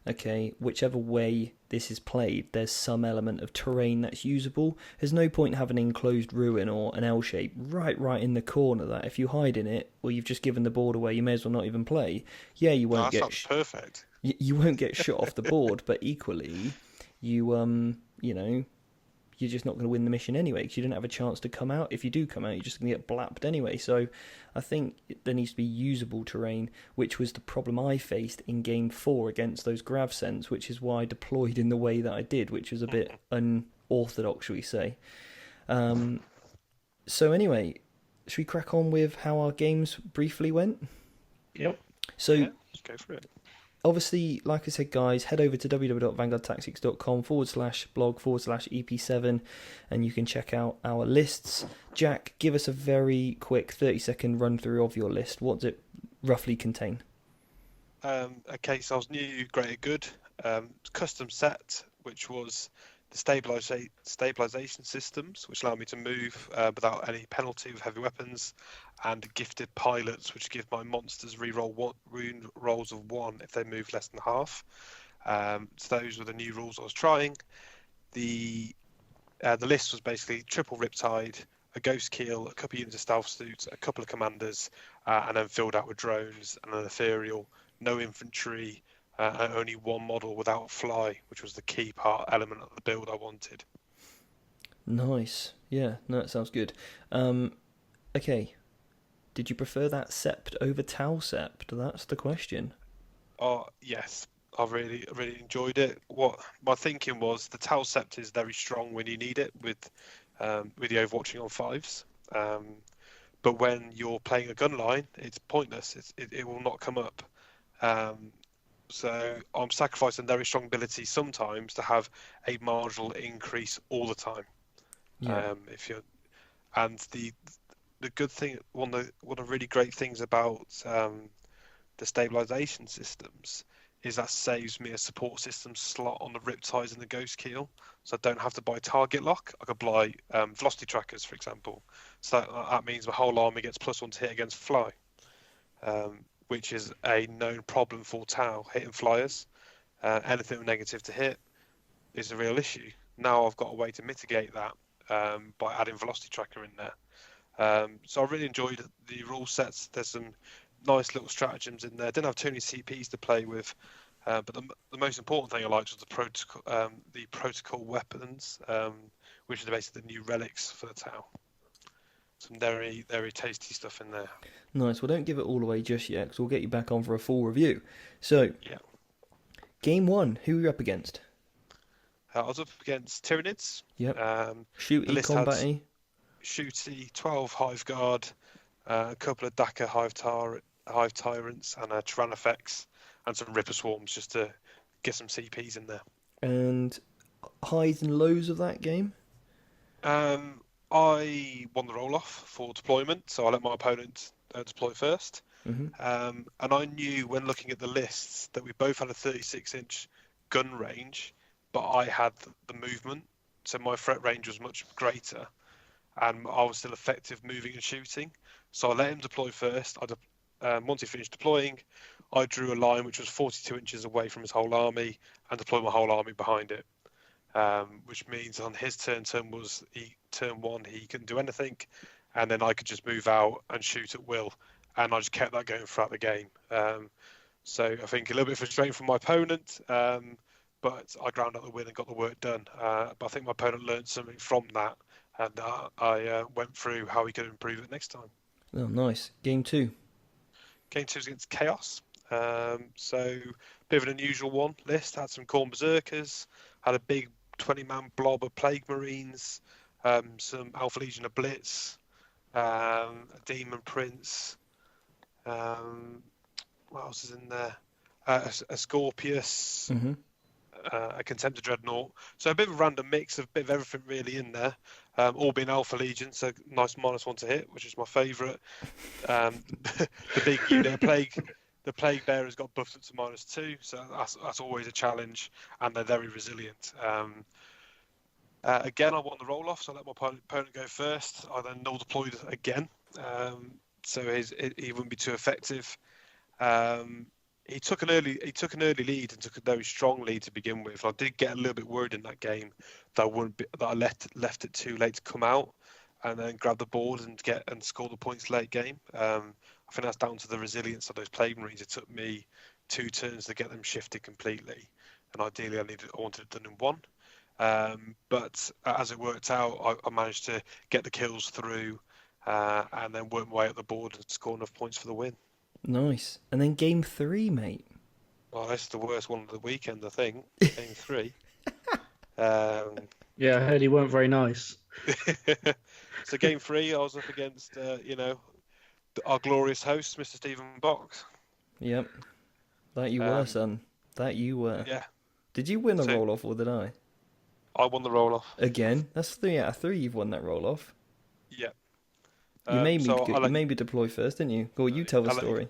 okay, whichever way this is played, there's some element of terrain that's usable. There's no point having an enclosed ruin or an L shape right in the corner that if you hide in it, or you've just given the board away, you may as well not even play. Yeah, you won't That sounds perfect. You won't get shot off the board, but equally, you're just not going to win the mission anyway because you didn't have a chance to come out. If you do come out, you're just going to get blapped anyway. So I think there needs to be usable terrain, which was the problem I faced in Game 4 against those Gravcents, which is why I deployed in the way that I did, which was a bit unorthodox, shall we say. So anyway, should we crack on with how our games briefly went? Yep. So Let's go for it. Obviously, like I said, guys, head over to www.vanguardtactics.com/blog/EP7 and you can check out our lists. Jack, give us a very quick 30-second run-through of your list. What does it roughly contain? Okay, so I was new, great, good. Custom set, which was the stabilization systems, which allow me to move without any penalty with heavy weapons, and gifted pilots, which give my monsters reroll wound rolls of 1 if they move less than half. So those were the new rules I was trying. The list was basically triple Riptide, a Ghost Keel, a couple of units of stealth suits, a couple of commanders, and then filled out with drones and an ethereal, no infantry, and only one model without fly, which was the key element of the build I wanted. Nice. Yeah, no, that sounds good. Okay. Did you prefer that Sept over Tau Sept? That's the question. Oh, yes. I really enjoyed it. What my thinking was, the Tau Sept is very strong when you need it with the overwatching on 5s. But when you're playing a gun line, it's pointless. It will not come up. So I'm sacrificing very strong ability sometimes to have a marginal increase all the time. Yeah. The good thing, one of the really great things about the stabilization systems is that saves me a support system slot on the Riptides and the Ghost Keel, so I don't have to buy target lock. I could buy velocity trackers, for example. So that means my whole army gets +1 to hit against fly, which is a known problem for Tau, hitting flyers. Anything with negative to hit is a real issue. Now I've got a way to mitigate that by adding velocity tracker in there. So I really enjoyed the rule sets. There's some nice little stratagems in there. Didn't have too many CPs to play with, but the most important thing I liked was the protocol weapons, which are basically the new relics for the Tau. Some very, very tasty stuff in there. Nice. Well, don't give it all away just yet, because we'll get you back on for a full review. So, Yeah. Game 1, who are you up against? I was up against Tyranids. Yep. The Shooty, list had combat-y. Shooty, 12 Hive Guard, a couple of Daka Hive Tyrants, and a Tyrannofex, and some Ripper Swarms just to get some CPs in there. And highs and lows of that game? I won the roll-off for deployment, so I let my opponent deploy first. Mm-hmm. And I knew when looking at the lists that we both had a 36-inch gun range, but I had the movement, so my threat range was much greater, and I was still effective moving and shooting. So I let him deploy first. Once he finished deploying, I drew a line which was 42 inches away from his whole army and deployed my whole army behind it. Which means on his turn one, he couldn't do anything, and then I could just move out and shoot at will, and I just kept that going throughout the game. So I think a little bit frustrating from my opponent, but I ground out the win and got the work done. But I think my opponent learned something from that, and I went through how he could improve it next time. Oh, nice. Game 2. Game 2 was against Chaos. So bit of an unusual one list. Had some Khorne Berserkers, had a big 20-man blob of Plague Marines, some Alpha Legion of Blitz, a Demon Prince. What else is in there? A Scorpius, Mm-hmm. A Contemptor Dreadnought. So a bit of a random mix of a bit of everything really in there. All being Alpha Legion, so nice -1 to hit, which is my favourite. The big unit the Plague Bearers got buffed up to -2, so that's always a challenge, and they're very resilient. Again, I won the roll-off, so I let my opponent go first. I then null deployed again, so he wouldn't be too effective. He took an early lead and took a very strong lead to begin with. I did get a little bit worried in that game that I left it too late to come out and then grab the board and score the points late game. I think that's down to the resilience of those Plague Marines. It took me 2 turns to get them shifted completely, and ideally I wanted it done in 1. But as it worked out, I managed to get the kills through and then work my way up the board and score enough points for the win. Nice. And then Game 3, mate. Well, this is the worst one of the weekend, I think. Game 3. Yeah, I heard he weren't very nice. So Game 3, I was up against, our glorious host, Mr. Stephen Box. Yep. That you were, son. That you were. Yeah. Did you win a roll-off, or did I? I won the roll-off. Again? That's 3 out of 3 you've won that roll-off. Yeah. You made me deploy first, didn't you? Go, you tell the story.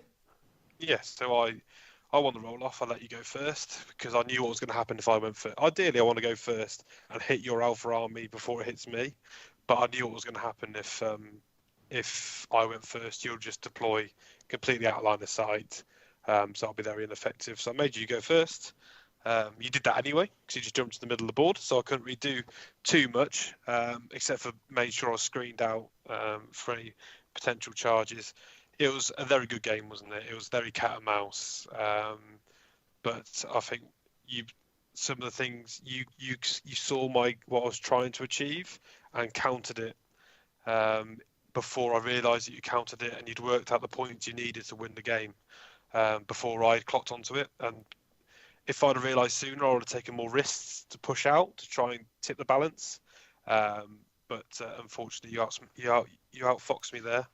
Yes, so I won the roll-off. I let you go first because I knew what was going to happen if I went first. Ideally, I want to go first and hit your Alpha army before it hits me, but I knew what was going to happen if I went first. You'll just deploy completely out of line of sight, so I'll be very ineffective. So I made you go first. You did that anyway because you just jumped to the middle of the board, so I couldn't really do too much except for made sure I was screened out for any potential charges. It was a very good game, wasn't it? It was very cat and mouse, but I think some of the things you saw what I was trying to achieve and countered it before I realised that you countered it, and you'd worked out the points you needed to win the game before I clocked onto it. And if I'd have realised sooner, I would have taken more risks to push out to try and tip the balance. But unfortunately, you outfoxed me there.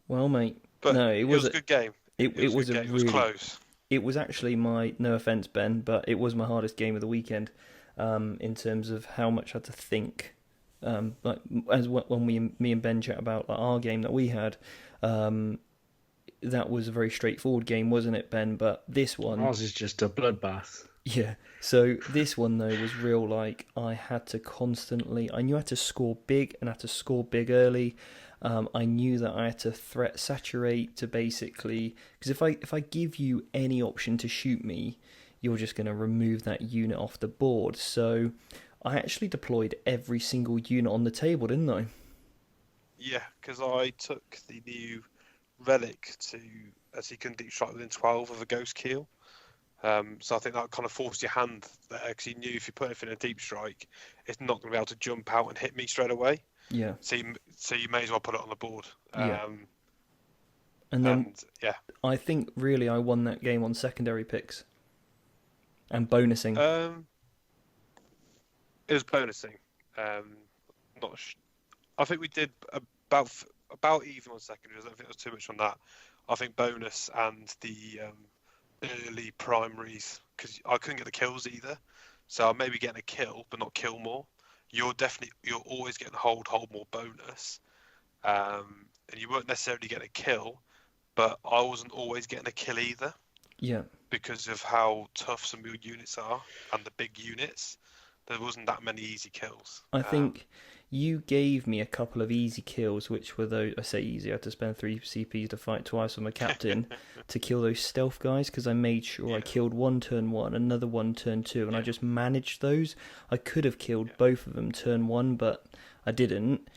Well, mate, but no, it was a good game. It was a good game. really, it was close. It was actually no offense, Ben, but it was my hardest game of the weekend in terms of how much I had to think. Like when me and Ben chat about our game that we had, that was a very straightforward game, wasn't it, Ben? But this one, ours is just a bloodbath. Yeah. So this one though was real. Like I knew I had to score big and I had to score big early. I knew that I had to threat saturate to basically, because if I give you any option to shoot me, you're just going to remove that unit off the board. So I actually deployed every single unit on the table, didn't I? Yeah, because I took the new relic as he can deep strike within 12 of a ghost keel. So I think that kind of forced your hand there, because he knew if you put it in a deep strike, it's not going to be able to jump out and hit me straight away. Yeah. So you may as well put it on the board. Yeah. And then yeah, I think really I won that game on secondary picks and bonusing. It was bonusing. I think we did about even on secondaries. I don't think there was too much on that. I think bonus and the early primaries, because I couldn't get the kills either. So I may be getting a kill, but not kill more. You're always getting hold more bonus, and you weren't necessarily getting a kill, but I wasn't always getting a kill either. Yeah. Because of how tough some of your units are and the big units, there wasn't that many easy kills. I think you gave me a couple of easy kills, which were those, I say easy, I had to spend 3 CPs to fight twice with my captain to kill those stealth guys, because I made sure I killed one turn 1, another one turn 2, and I just managed those. I could have killed both of them turn 1, but I didn't.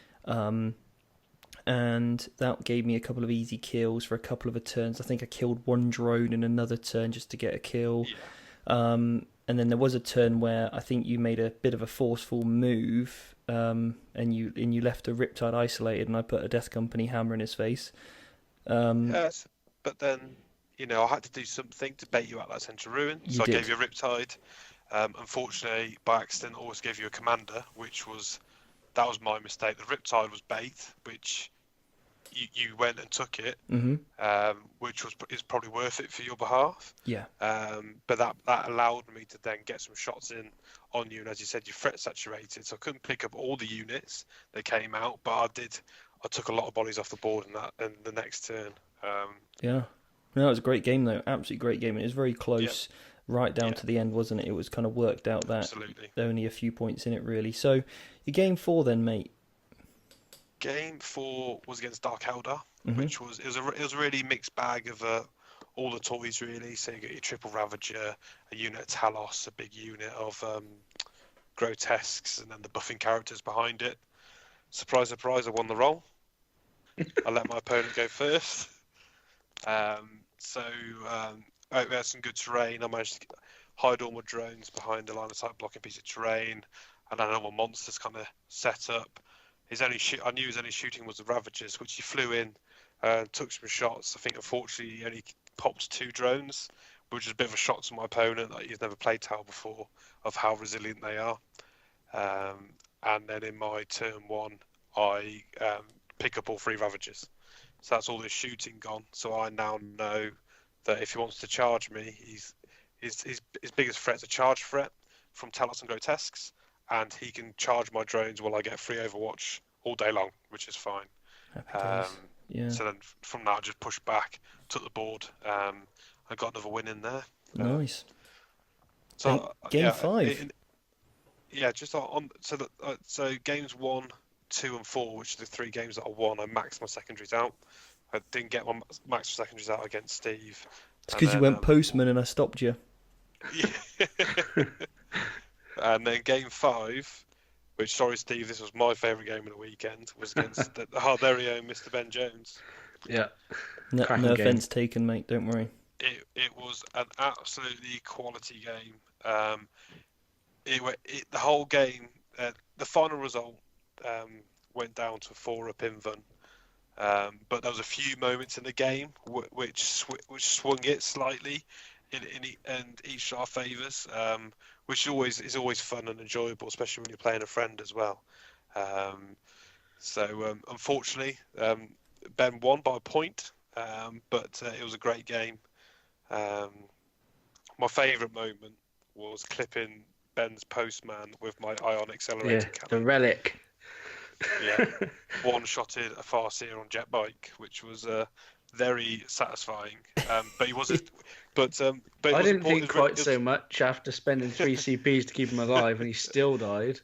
And that gave me a couple of easy kills for a couple of turns. I think I killed one drone in another turn just to get a kill. And then there was a turn where I think you made a bit of a forceful move, and you left a Riptide isolated, and I put a Death Company hammer in his face. Yes, but then I had to do something to bait you out that Centre Ruin, so I gave you a Riptide. Unfortunately, by accident, I always gave you a Commander, that was my mistake. The Riptide was bait, which you went and took it, which is probably worth it for your behalf. Yeah. But that allowed me to then get some shots in on you, and as you said, you're threat saturated, so I couldn't pick up all the units that came out, but I took a lot of bodies off the board in the next turn. Yeah. No, it was a great game though. Absolutely great game. It was very close. Yeah. Right down to the end, wasn't it? It was kind of worked out that there were only a few points in it, really. So, your game 4 then, mate. Game 4 was against Dark Eldar, which was a really mixed bag of all the toys, really. So you got your triple Ravager, a unit of Talos, a big unit of grotesques, and then the buffing characters behind it. Surprise, surprise! I won the roll. I let my opponent go first. We had some good terrain. I managed to hide all my drones behind a line of sight blocking piece of terrain, and then all my monsters kind of set up. I knew his only shooting was the Ravagers, which he flew in, took some shots. I think unfortunately he only popped 2 drones, which is a bit of a shock to my opponent. Like, he's never played Tau before, of how resilient they are. And then in my turn 1, I pick up all 3 Ravagers. So that's all his shooting gone. So I now know that if he wants to charge me, his biggest threat's a charge threat from Talos and Grotesques, and he can charge my drones while I get free Overwatch all day long, which is fine. So then from that, I just pushed back, took the board, I got another win in there. Nice. So game 5. So games 1, 2, and 4, which are the 3 games that I won, I maxed my secondaries out. I didn't get my max secondaries out against Steve. It's because you went postman and I stopped you. Yeah. And then game 5, which, sorry Steve, this was my favourite game of the weekend, was against our very own Mr. Ben Jones. Yeah. No offence taken, mate, don't worry. It was an absolutely quality game. The whole game, the final result went down to 4-up Invern. But there was a few moments in the game which swung it slightly in each of our favours, which is always fun and enjoyable, especially when you're playing a friend as well. Unfortunately, Ben won by a point, but it was a great game. My favourite moment was clipping Ben's postman with my ion accelerator cannon. The relic. Yeah, one-shotted a Farseer on jet bike, which was very satisfying. But he wasn't. But I didn't think quite so much after spending 3 CPs to keep him alive, and he still died.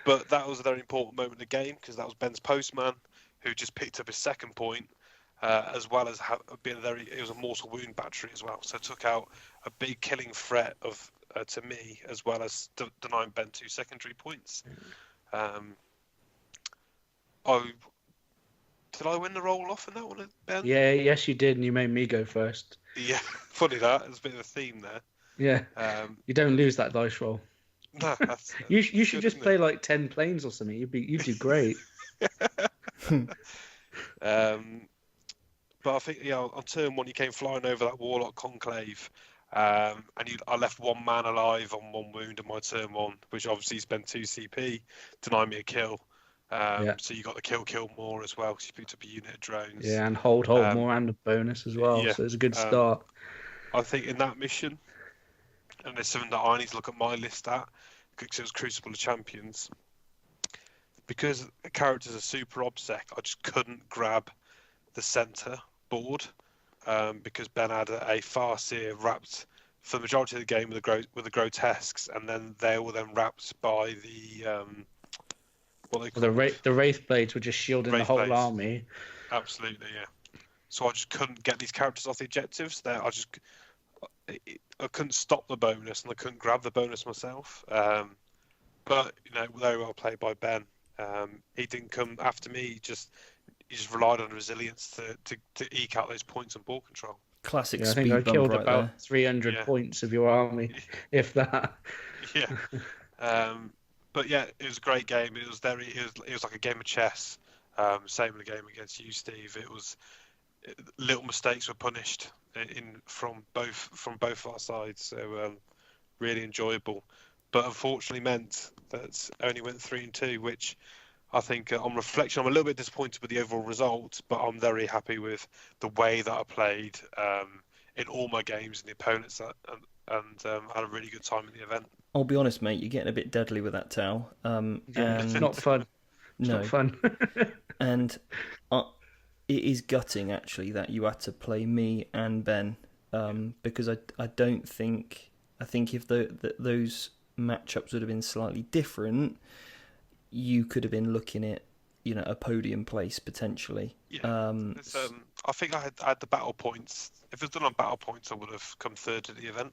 But that was a very important moment in the game, because that was Ben's postman who just picked up his second point, as well as being it was a mortal wound battery as well. So it took out a big killing threat to me, as well as denying Ben 2 secondary points. Did I win the roll off in that one, Ben? Yeah, yes, you did, and you made me go first. Yeah, funny that. There's a bit of a theme there. Yeah, you don't lose that dice roll. No, that's You should good, just isn't play it? like 10 planes or something. You'd do great. But I think on turn 1 you came flying over that Warlock Conclave, and I left 1 man alive on 1 wound in my turn 1, which obviously spent 2 CP, denied me a kill. So you got the kill more as well because you picked up a unit of drones. Yeah, and hold more and a bonus as well. Yeah, So it's a good start. I think in that mission, and there's something that I need to look at my list at, because it was Crucible of Champions. Because the characters are super obsec, I just couldn't grab the centre board because Ben had a Farseer wrapped for the majority of the game with the grotesques, and then they were then wrapped by the The Wraith Blades were just shielding the whole army. Absolutely, yeah. So I just couldn't get these characters off the objectives. I couldn't stop the bonus, and I couldn't grab the bonus myself. But very well played by Ben. He didn't come after me. He just relied on resilience to eke out those points on ball control. Classic I speed think I bump killed right about there. 300 points of your army, if that. Yeah. But yeah, it was a great game. It was like a game of chess. Same in the game against you, Steve. It was little mistakes were punished from both our sides. So really enjoyable. But unfortunately meant that I only went 3-2, which I think on reflection I'm a little bit disappointed with the overall result, but I'm very happy with the way that I played in all my games and the opponents and had a really good time in the event. I'll be honest, mate, you're getting a bit deadly with that towel. It's not fun. It's not fun. And it is gutting, actually, that you had to play me and Ben, because I don't think... I think if those matchups would have been slightly different, you could have been looking at a podium place potentially. Yeah. I think I had the battle points. If it was done on battle points, I would have come third at the event.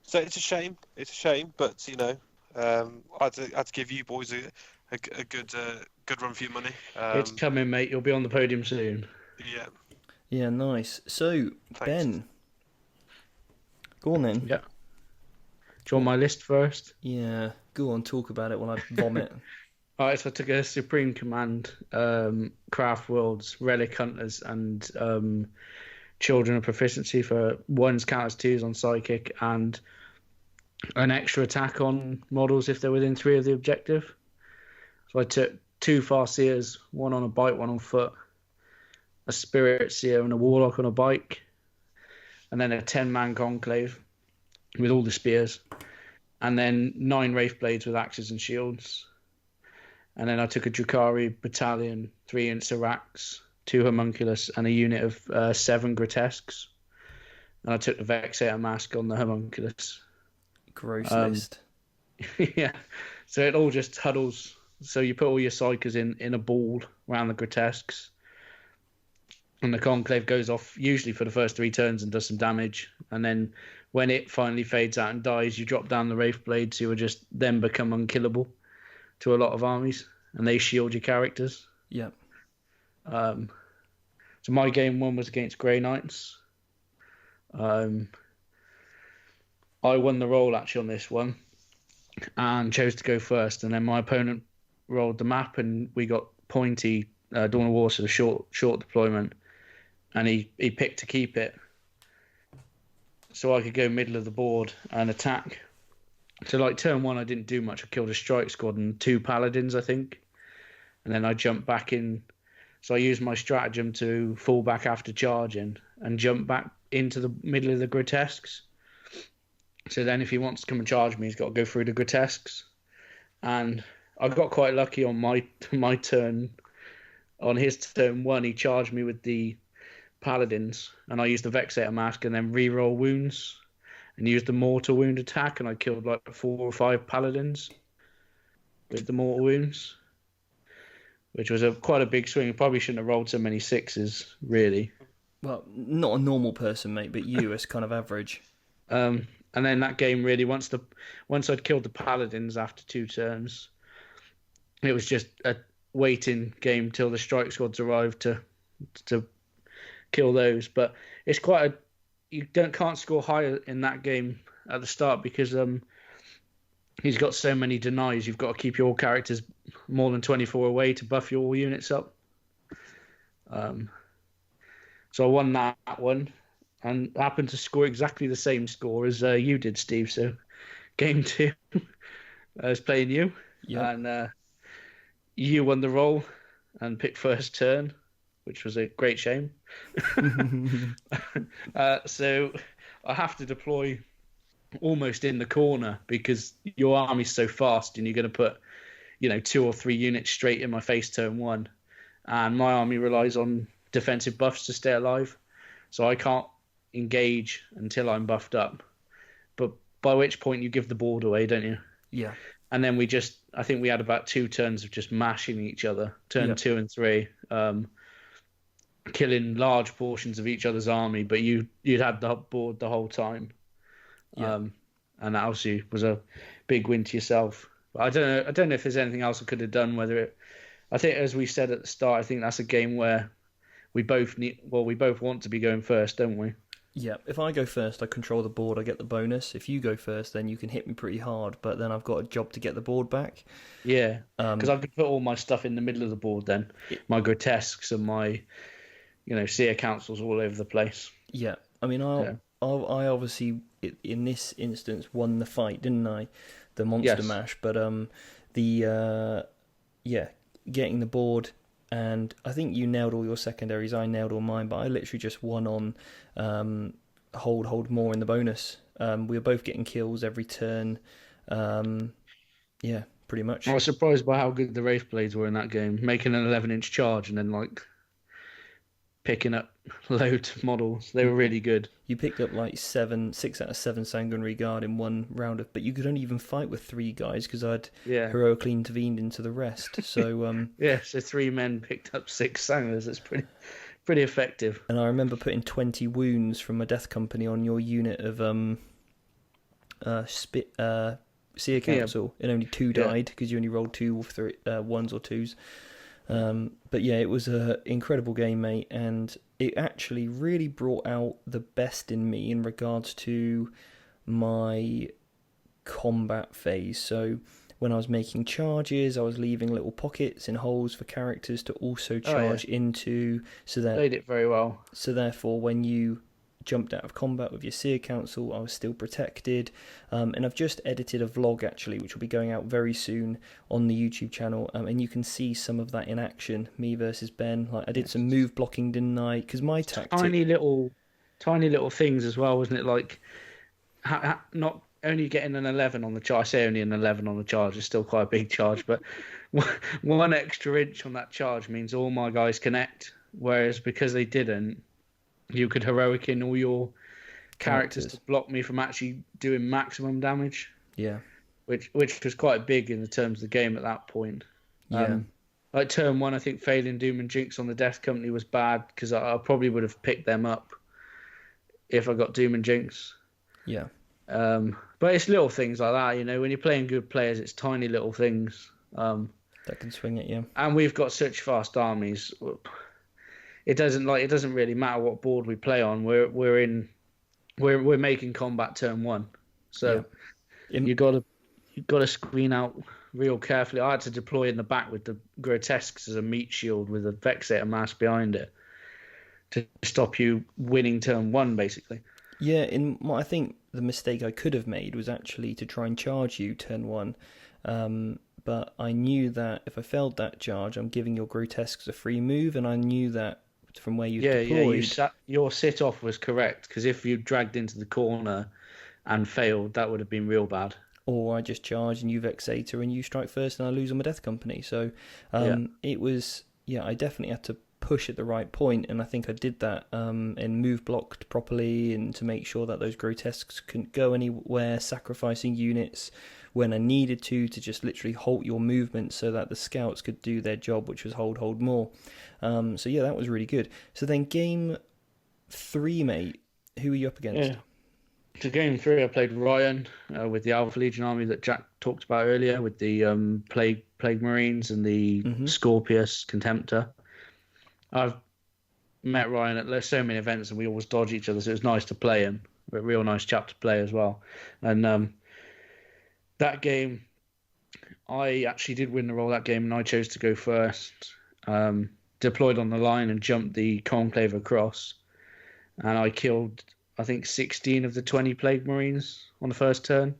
So it's a shame. But I had to give you boys a good run for your money. It's coming, mate. You'll be on the podium soon. Yeah. Yeah, nice. So Thanks. Ben, go on then. Yeah. Do you want my list first? Yeah, go on, talk about it while I vomit. Alright, so I took a Supreme Command, Craft Worlds, Relic Hunters, and Children of Proficiency for 1s, counters, 2s on Psychic, and an extra attack on models if they're within 3 of the objective. So I took 2 Farseers, 1 on a bike, 1 on foot, a Spirit Seer and a Warlock on a bike, and then a 10-man Conclave with all the spears, and then 9 Wraith Blades with axes and shields. And then I took a Drukhari battalion, 3 Insiracs, 2 Homunculus, and a unit of 7 Grotesques. And I took the Vexator Mask on the Homunculus. Gross list. Yeah. So it all just huddles. So you put all your Psychers in a ball around the Grotesques. And the Conclave goes off usually for the first 3 turns and does some damage. And then when it finally fades out and dies, you drop down the Wraith Blades, who will just then become unkillable to a lot of armies. And they shield your characters. Yep. So my game 1 was against Grey Knights. I won the roll actually on this one and chose to go first. And then my opponent rolled the map and we got Pointy, Dawn of War, so the short deployment. And he picked to keep it. So I could go middle of the board and attack. So like turn 1, I didn't do much. I killed a strike squad and 2 paladins, I think. And then I jumped back in. So I used my stratagem to fall back after charging and jump back into the middle of the Grotesques. So then if he wants to come and charge me, he's got to go through the Grotesques. And I got quite lucky on my turn. On his turn 1, he charged me with the paladins, and I used the Vexator Mask and then re-roll wounds and used the mortal wound attack, and I killed like 4 or 5 paladins with the mortal wounds, which was quite a big swing. I probably shouldn't have rolled so many 6s, really. Well, not a normal person, mate, but you as kind of average. And then that game really, once I'd killed the paladins after 2 turns, it was just waiting game till the strike squads arrive to kill those. But it's quite a you can't score higher in that game at the start because he's got so many denies. You've got to keep your characters more than 24 away to buff your units up. So I won that one and happened to score exactly the same score as you did, Steve. So game 2, I was playing you, and you won the roll and picked first turn, which was a great shame. So I have to deploy almost in the corner because your army's so fast and you're going to put 2 or 3 units straight in my face turn 1, and my army relies on defensive buffs to stay alive, so I can't engage until I'm buffed up, but by which point you give the board away, don't you? Yeah. And then I think we had about 2 turns of just mashing each other, turn 2 and 3, killing large portions of each other's army, but you'd had the board the whole time. And that obviously was a big win to yourself. But I don't know if there's anything else I could have done. I think, as we said at the start, I think that's a game where we both want to be going first, don't we? Yeah. If I go first, I control the board. I get the bonus. If you go first, then you can hit me pretty hard, but then I've got a job to get the board back. Yeah. Because I could put all my stuff in the middle of the board then. My grotesques and my, seer councils all over the place. Yeah. I mean, I obviously in this instance won the fight, didn't I? The monster mash, but getting the board, and I think you nailed all your secondaries. I nailed all mine, but I literally just won on hold more in the bonus. We were both getting kills every turn. Pretty much. I was surprised by how good the Wraith Blades were in that game, making an 11-inch charge and then picking up loads of models. They were really good. You picked up 6 out of 7 Sanguinary Guard in one round, but you could only even fight with 3 guys because I'd heroically intervened into the rest. So so 3 men picked up 6 Sangers. It's pretty effective. And I remember putting 20 wounds from a death company on your unit of Seer Council, and only 2 died because you only rolled 2 or 3 1s or 2s. But yeah, it was an incredible game, mate, and it actually really brought out the best in me in regards to my combat phase. So when I was making charges, I was leaving little pockets and holes for characters to also charge into. So that played it very well. So therefore, when you jumped out of combat with your Seer Council, I was still protected. And I've just edited a vlog, actually, which will be going out very soon on the YouTube channel. And you can see some of that in action, me versus Ben. I did some move blocking, didn't I? Because my tactic... Tiny little things as well, wasn't it? Not only getting an 11 on the charge. I say only an 11 on the charge. It's still quite a big charge. But 1 extra inch on that charge means all my guys connect. Whereas because they didn't, you could heroic in all your characters to block me from actually doing maximum damage. Yeah. Which was quite big in the terms of the game at that point. Yeah. Turn 1, I think failing Doom and Jinx on the Death Company was bad because I probably would have picked them up if I got Doom and Jinx. Yeah. But it's little things like that, when you're playing good players, it's tiny little things. That can swing it, yeah. And we've got such fast armies. It doesn't really matter what board we play on. We're making combat turn 1, so you got to screen out real carefully. I had to deploy in the back with the grotesques as a meat shield with a vexator mass behind it to stop you winning turn 1, basically. Yeah, I think the mistake I could have made was actually to try and charge you turn 1. But I knew that if I failed that charge, I'm giving your grotesques a free move, and I knew that from where you deployed. Your sit-off was correct, because if you dragged into the corner and failed, that would have been real bad. Or I just charge and you vexator and you strike first and I lose on my Death Company. So it was, I definitely had to push at the right point, and I think I did that and move blocked properly and to make sure that those grotesques couldn't go anywhere, sacrificing units when I needed to just literally halt your movement so that the scouts could do their job, which was hold more. That was really good. So then game 3, mate, who are you up against? To game 3, I played Ryan with the Alpha Legion army that Jack talked about earlier, with the Plague Marines and the Scorpius Contemptor. I've met Ryan at so many events, and we always dodge each other, so it was nice to play him. A real nice chap to play as well. And that game, I actually did win the roll that game, and I chose to go first. Deployed on the line and jumped the Conclave across, and I killed, I think, 16 of the 20 Plague Marines on the first turn,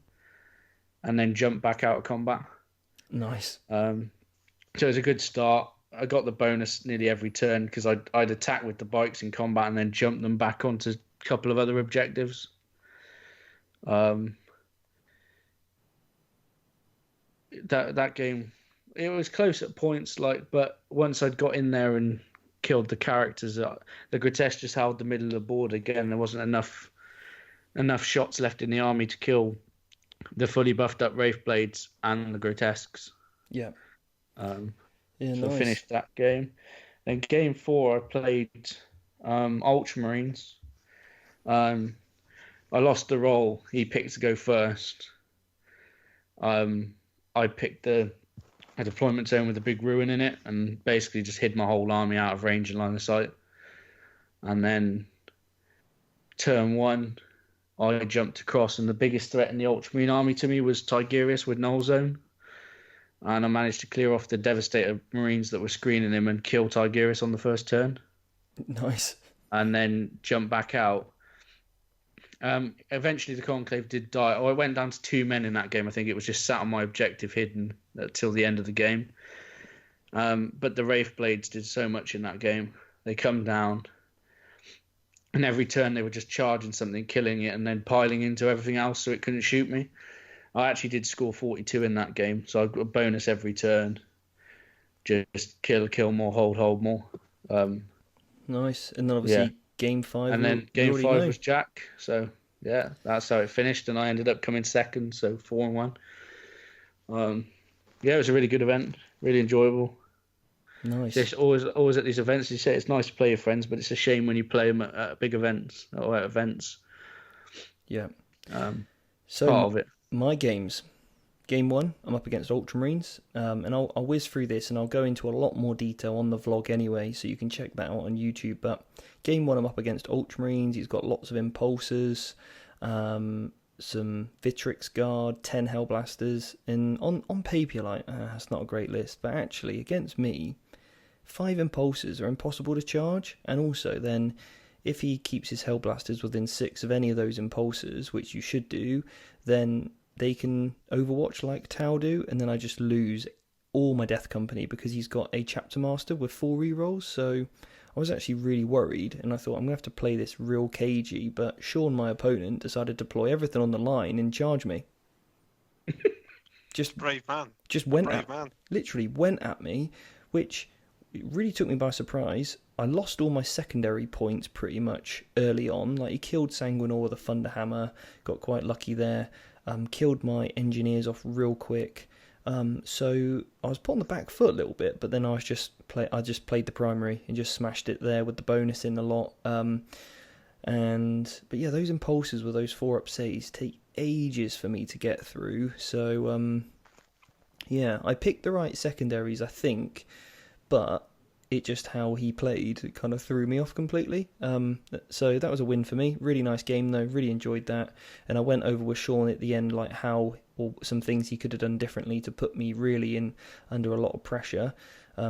and then jumped back out of combat. Nice. So it was a good start. I got the bonus nearly every turn because I'd attack with the bikes in combat and then jump them back onto a couple of other objectives. That game, it was close at points, but once I'd got in there and killed the characters, the Grotesque just held the middle of the board again. There wasn't enough shots left in the army to kill the fully buffed up Wraithblades and the Grotesques. Yeah. So nice. I finished that game. Then game 4, I played Ultramarines. I lost the roll. He picked to go first. I picked a deployment zone with a big ruin in it, and basically just hid my whole army out of range and line of sight. And then turn 1, I jumped across, and the biggest threat in the Ultramarine army to me was Tigerius with Null Zone. And I managed to clear off the Devastator Marines that were screening him and kill Tigerius on the first turn. Nice. And then jump back out. Eventually the Conclave did die. I went down to 2 men in that game. I think it was just sat on my objective hidden till the end of the game. But the Wraithblades did so much in that game. They come down, and every turn they were just charging something, killing it, and then piling into everything else so it couldn't shoot me. I actually did score 42 in that game, so I got a bonus every turn. Just kill more, hold more. Nice. And then obviously game 5. And then game 5 was Jack. So yeah, that's how it finished, and I ended up coming second, so 4-1. It was a really good event, really enjoyable. Nice. Just always at these events, you say it's nice to play your friends, but it's a shame when you play them at big events or at events. Yeah. So part of it. My games. Game 1, I'm up against Ultramarines, and I'll whiz through this, and I'll go into a lot more detail on the vlog anyway, so you can check that out on YouTube. But game 1, I'm up against Ultramarines. He's got lots of Impulsors, some Vitrix Guard, 10 Hellblasters, and on paper you're like, that's not a great list, but actually against me, 5 Impulsors are impossible to charge, and also then if he keeps his Hellblasters within 6 of any of those Impulsors, which you should do, then they can overwatch like Tau do, and then I just lose all my Death Company because he's got a Chapter Master with 4 rerolls. So I was actually really worried, and I thought I'm going to have to play this real cagey, but Sean, my opponent, decided to deploy everything on the line and charge me. Just brave man. Just literally went at me, which really took me by surprise. I lost all my secondary points pretty much early on. Like, he killed Sanguinor with a Thunderhammer, got quite lucky there. Killed my engineers off real quick. So I was put on the back foot a little bit, but then I just played the primary and just smashed it there with the bonus in a lot. But yeah, those Impulsors with those 4-up saves take ages for me to get through. So yeah, I picked the right secondaries, I think, but it just how he played, it kind of threw me off completely. So that was a win for me. Really nice game though, really enjoyed that. And I went over with Sean at the end, like how, or some things he could have done differently to put me really in under a lot of pressure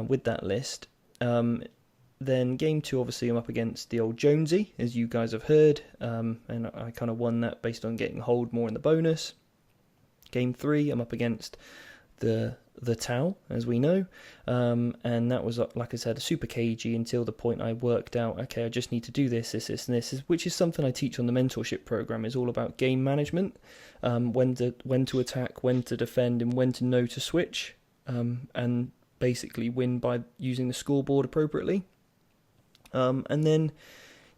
with that list. Then game 2, obviously I'm up against the old Jonesy, as you guys have heard, and I kind of won that based on getting hold more in the bonus. Game 3, I'm up against the Tau, as we know, and that was, like I said, super cagey until the point I worked out, okay, I just need to do this, which is something I teach on the mentorship program. Is all about game management, when to attack, when to defend, and when to know to switch, and basically win by using the scoreboard appropriately. And then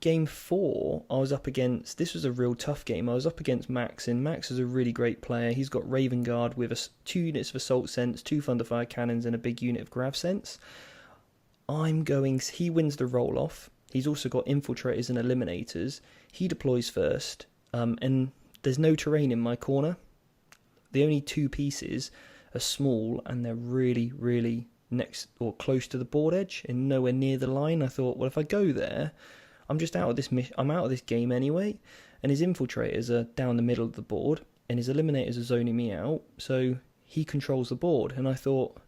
game 4, I was up against, this was a real tough game, I was up against Max, and Max is a really great player. He's got Raven Guard with 2 units of Assault Sense, 2 Thunderfire Cannons, and a big unit of Grav Sense. He wins the roll-off. He's also got Infiltrators and Eliminators. He deploys first. and there's no terrain in my corner. The only two pieces are small, and they're really, really next or close to the board edge and nowhere near the line. I thought, well, if I go there, I'm just out of this. I'm out of this game anyway. And his infiltrators are down the middle of the board, and his eliminators are zoning me out. So he controls the board, and I thought,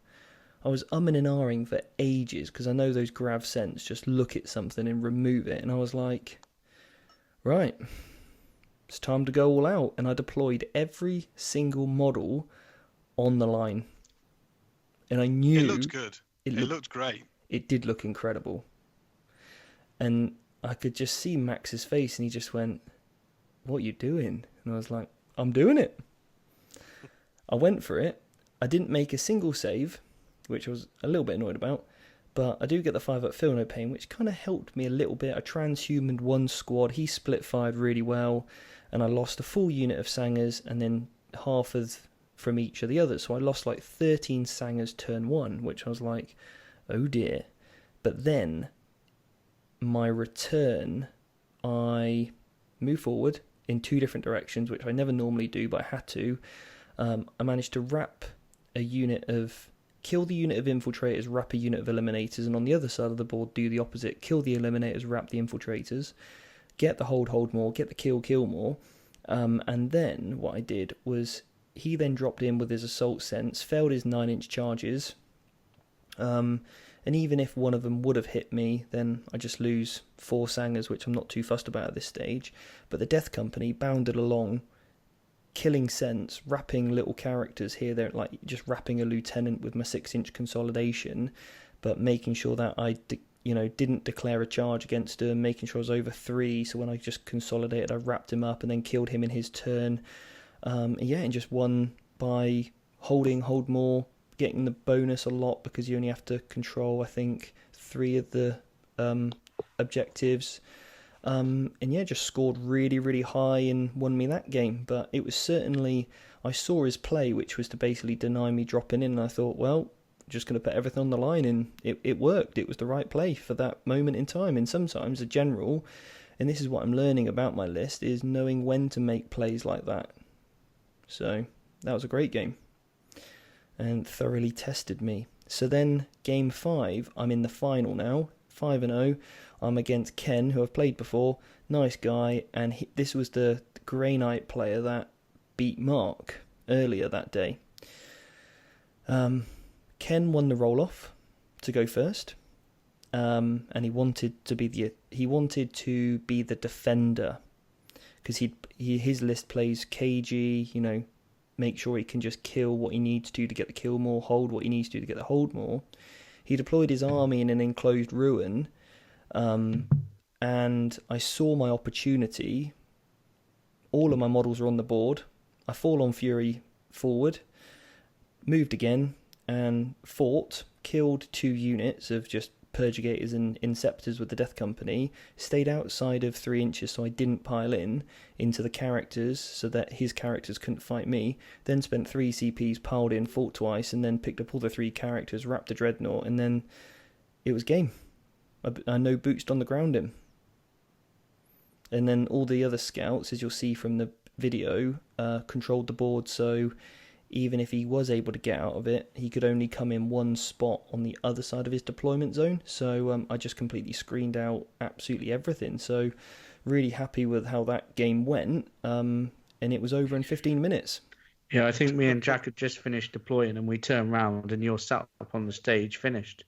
I was umming and ahhing for ages because I know those grav sense just look at something and remove it, and I was like, right, it's time to go all out. And I deployed every single model on the line, and I knew It looked good. It looked great. It did look incredible, and I could just see Max's face, and he just went, "What are you doing?" And I was like, "I'm doing it." I went for it. I didn't make a single save, which I was a little bit annoyed about, but I do get the 5-up feel no pain, which kind of helped me a little bit. I transhumaned one squad, he split fired really well, and I lost a full unit of Sangers and then half from each of the others. So I lost like 13 Sangers turn one, which I was like, oh dear. But then, my return, I moved forward in two different directions, which I never normally do, but I had to. I managed to kill the unit of infiltrators, wrap a unit of eliminators, and on the other side of the board do the opposite, kill the eliminators, wrap the infiltrators, get the hold more, get the kill more, and then what I did was he then dropped in with his assault sense, failed his 9-inch charges, and even if one of them would have hit me, then I just lose 4 Sangers, which I'm not too fussed about at this stage. But the Death Company bounded along, killing sense, wrapping little characters here, there, like just wrapping a lieutenant with my 6-inch consolidation, but making sure that I didn't declare a charge against him, making sure I was over 3, so when I just consolidated, I wrapped him up and then killed him in his turn. And just won by hold more, getting the bonus a lot because you only have to control, I think, 3 of the objectives. Just scored really, really high and won me that game. But it was certainly, I saw his play, which was to basically deny me dropping in, and I thought, well, just going to put everything on the line, and it worked. It was the right play for that moment in time. And sometimes a general, and this is what I'm learning about my list, is knowing when to make plays like that. So that was a great game and thoroughly tested me. So then game 5, I'm in the final now, 5-0. I'm against Ken, who I've played before, nice guy, and this was the Grey Knight player that beat Mark earlier that day. Ken won the roll-off to go first, and he wanted to be the defender, because his list plays cagey, make sure he can just kill what he needs to get the kill more, hold what he needs to get the hold more. He deployed his army in an enclosed ruin, and I saw my opportunity. All of my models are on the board. I fall on Fury forward, moved again, and fought, killed 2 units of just Purgigators and Inceptors with the Death Company, stayed outside of 3 inches so I didn't pile into the characters so that his characters couldn't fight me, then spent 3 CPs, piled in, fought twice, and then picked up all the 3 characters, wrapped the Dreadnought, and then it was game. I no bootst on the ground him. And then all the other scouts, as you'll see from the video, controlled the board, so even if he was able to get out of it, he could only come in one spot on the other side of his deployment zone. So I just completely screened out absolutely everything. So really happy with how that game went. And it was over in 15 minutes. Yeah, I think me and Jack had just finished deploying, and we turned round, and you're sat up on the stage, finished.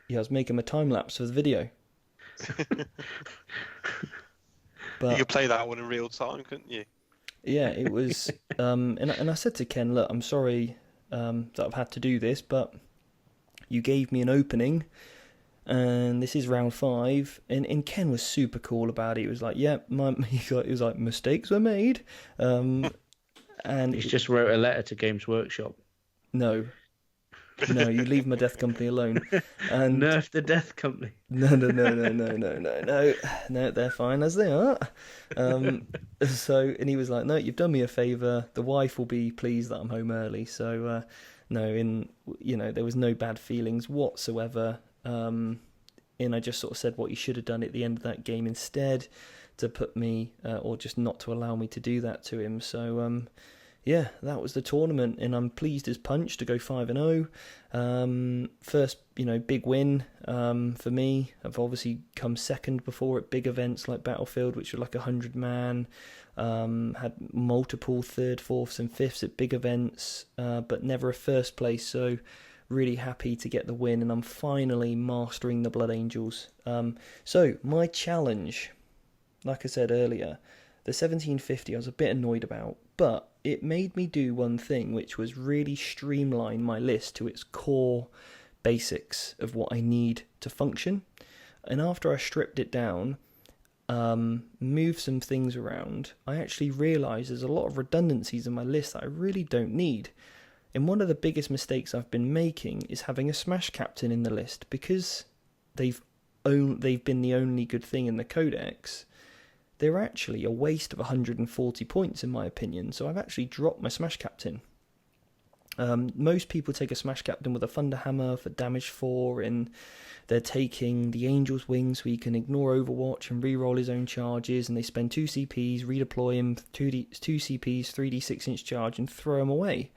Yeah, I was making a time lapse for the video. But you could play that one in real time, couldn't you? Yeah, it was, and I said to Ken, look, I'm sorry that I've had to do this, but you gave me an opening, and this is round 5, and Ken was super cool about it. He was like, yeah, he was like, mistakes were made, and he's just wrote a letter to Games Workshop. No, you leave my Death Company alone. And nerf the Death Company. No, they're fine as they are. And he was like, no, you've done me a favour. The wife will be pleased that I'm home early. So, there was no bad feelings whatsoever. And I just sort of said what you should have done at the end of that game instead. to put me, or just not to allow me to do that to him. So, yeah, that was the tournament, and I'm pleased as punch to go 5-0. First, big win for me. I've obviously come second before at big events like Battlefield, which were like 100-man. Had multiple third, fourths, and fifths at big events, but never a first place. So, really happy to get the win, and I'm finally mastering the Blood Angels. So, my challenge, like I said earlier, the 1750 I was a bit annoyed about, but it made me do one thing, which was really streamline my list to its core basics of what I need to function. And after I stripped it down, moved some things around, I actually realised there's a lot of redundancies in my list that I really don't need. And one of the biggest mistakes I've been making is having a Smash Captain in the list, because they've been the only good thing in the Codex. They're actually a waste of 140 points in my opinion, so I've actually dropped my Smash Captain. Most people take a Smash Captain with a Thunderhammer for damage 4, and they're taking the Angel's Wings so he can ignore Overwatch and reroll his own charges, and they spend 2 CPs, redeploy him, 2 CPs, 3d 6-inch charge, and throw him away.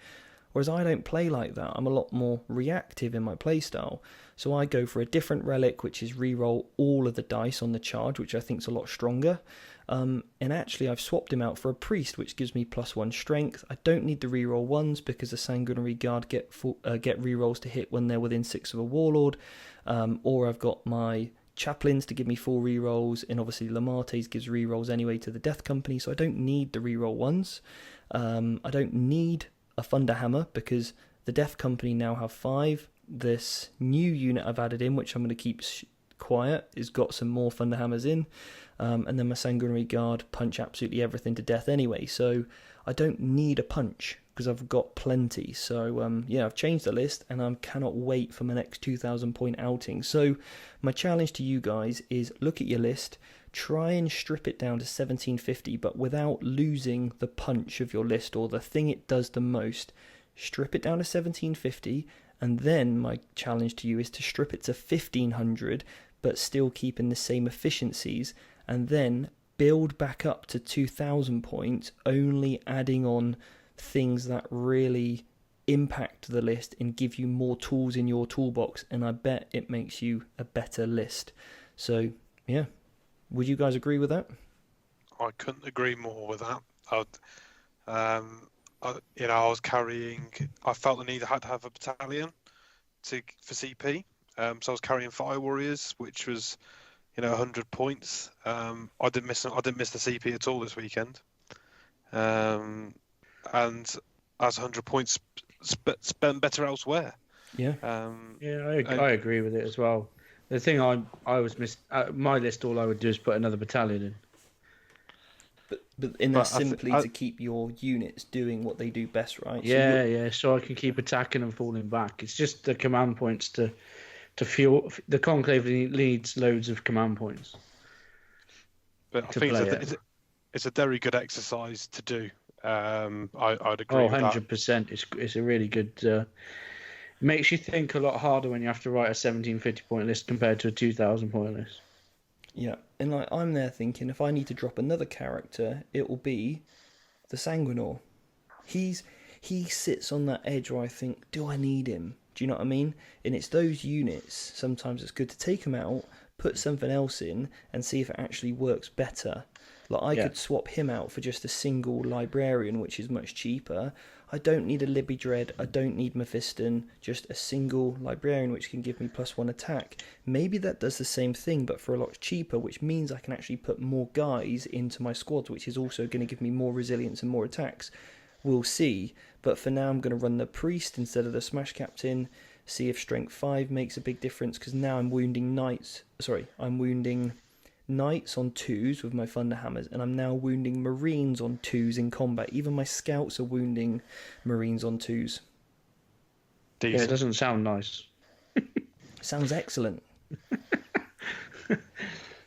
Whereas I don't play like that. I'm a lot more reactive in my playstyle. So I go for a different relic, which is reroll all of the dice on the charge, which I think is a lot stronger. And actually I've swapped him out for a priest, which gives me +1 strength. I don't need the reroll ones because the Sanguinary Guard get rerolls to hit when they're within 6 of a warlord. Or I've got my chaplains to give me 4 rerolls, and obviously Lamartes gives rerolls anyway to the Death Company, so I don't need the reroll ones. I don't need a Thunderhammer because the Death Company now have 5. This new unit I've added in, which I'm going to keep quiet, has got some more Thunderhammers in, and then my Sanguinary Guard punch absolutely everything to death anyway, so I don't need a punch because I've got plenty. So yeah, I've changed the list, and I cannot wait for my next 2,000 point outing. So my challenge to you guys is look at your list, try and strip it down to 1750, but without losing the punch of your list or the thing it does the most. Strip it down to 1750, and then my challenge to you is to strip it to 1500, but still keeping the same efficiencies, and then build back up to 2000 points, only adding on things that really impact the list and give you more tools in your toolbox, and I bet it makes you a better list. So yeah, would you guys agree with that? I couldn't agree more with that. I was carrying. I felt the need I had to have a battalion for CP. So I was carrying Fire Warriors, which was 100 points. I didn't miss the CP at all this weekend. And as 100 points spent better elsewhere. Yeah. I agree with it as well. The thing I was my list, all I would do is put another battalion in. But simply to keep your units doing what they do best, right? So I can keep attacking and falling back. It's just the command points to fuel. The Conclave needs loads of command points. But I think it's a very good exercise to do. I'd agree with 100%. It's a really good... makes you think a lot harder when you have to write a 1750 point list compared to a 2000 point list. Yeah, and I'm there thinking if I need to drop another character, it will be the Sanguinor. He sits on that edge where I think, do I need him? Do you know what I mean? And it's those units, sometimes it's good to take them out, put something else in, and see if it actually works better. Like I could swap him out for just a single Librarian, which is much cheaper. I don't need a Libby Dread, I don't need Mephiston, just a single Librarian which can give me +1 attack. Maybe that does the same thing but for a lot cheaper, which means I can actually put more guys into my squad, which is also going to give me more resilience and more attacks. We'll see, but for now I'm going to run the Priest instead of the Smash Captain, see if Strength 5 makes a big difference, because now I'm wounding Knights on 2s with my Thunderhammers, and I'm now wounding Marines on 2s in combat. Even my Scouts are wounding Marines on 2s. Yeah, it doesn't sound nice. Sounds excellent.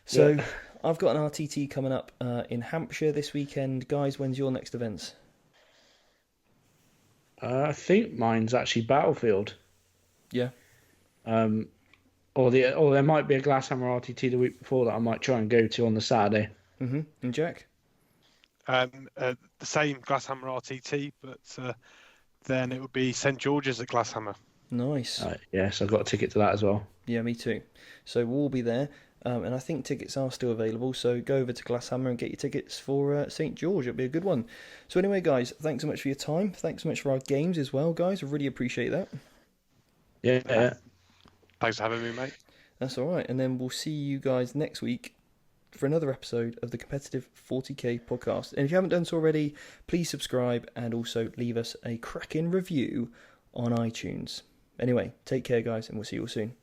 So, I've got an RTT coming up in Hampshire this weekend. Guys, when's your next events? I think mine's actually Battlefield. Yeah. Or there might be a Glasshammer RTT the week before that I might try and go to on the Saturday. Mm-hmm. And Jack? The same Glasshammer RTT, but then it would be St George's at Glasshammer. Nice. Yes, I've got a ticket to that as well. Yeah, me too. So we'll all be there. And I think tickets are still available, so go over to Glasshammer and get your tickets for St. George. It'll be a good one. So anyway, guys, thanks so much for your time. Thanks so much for our games as well, guys. I really appreciate that. Yeah. Thanks for having me, mate. That's all right. And then we'll see you guys next week for another episode of the Competitive 40k podcast. And if you haven't done so already, please subscribe and also leave us a cracking review on iTunes. Anyway, take care, guys, and we'll see you all soon.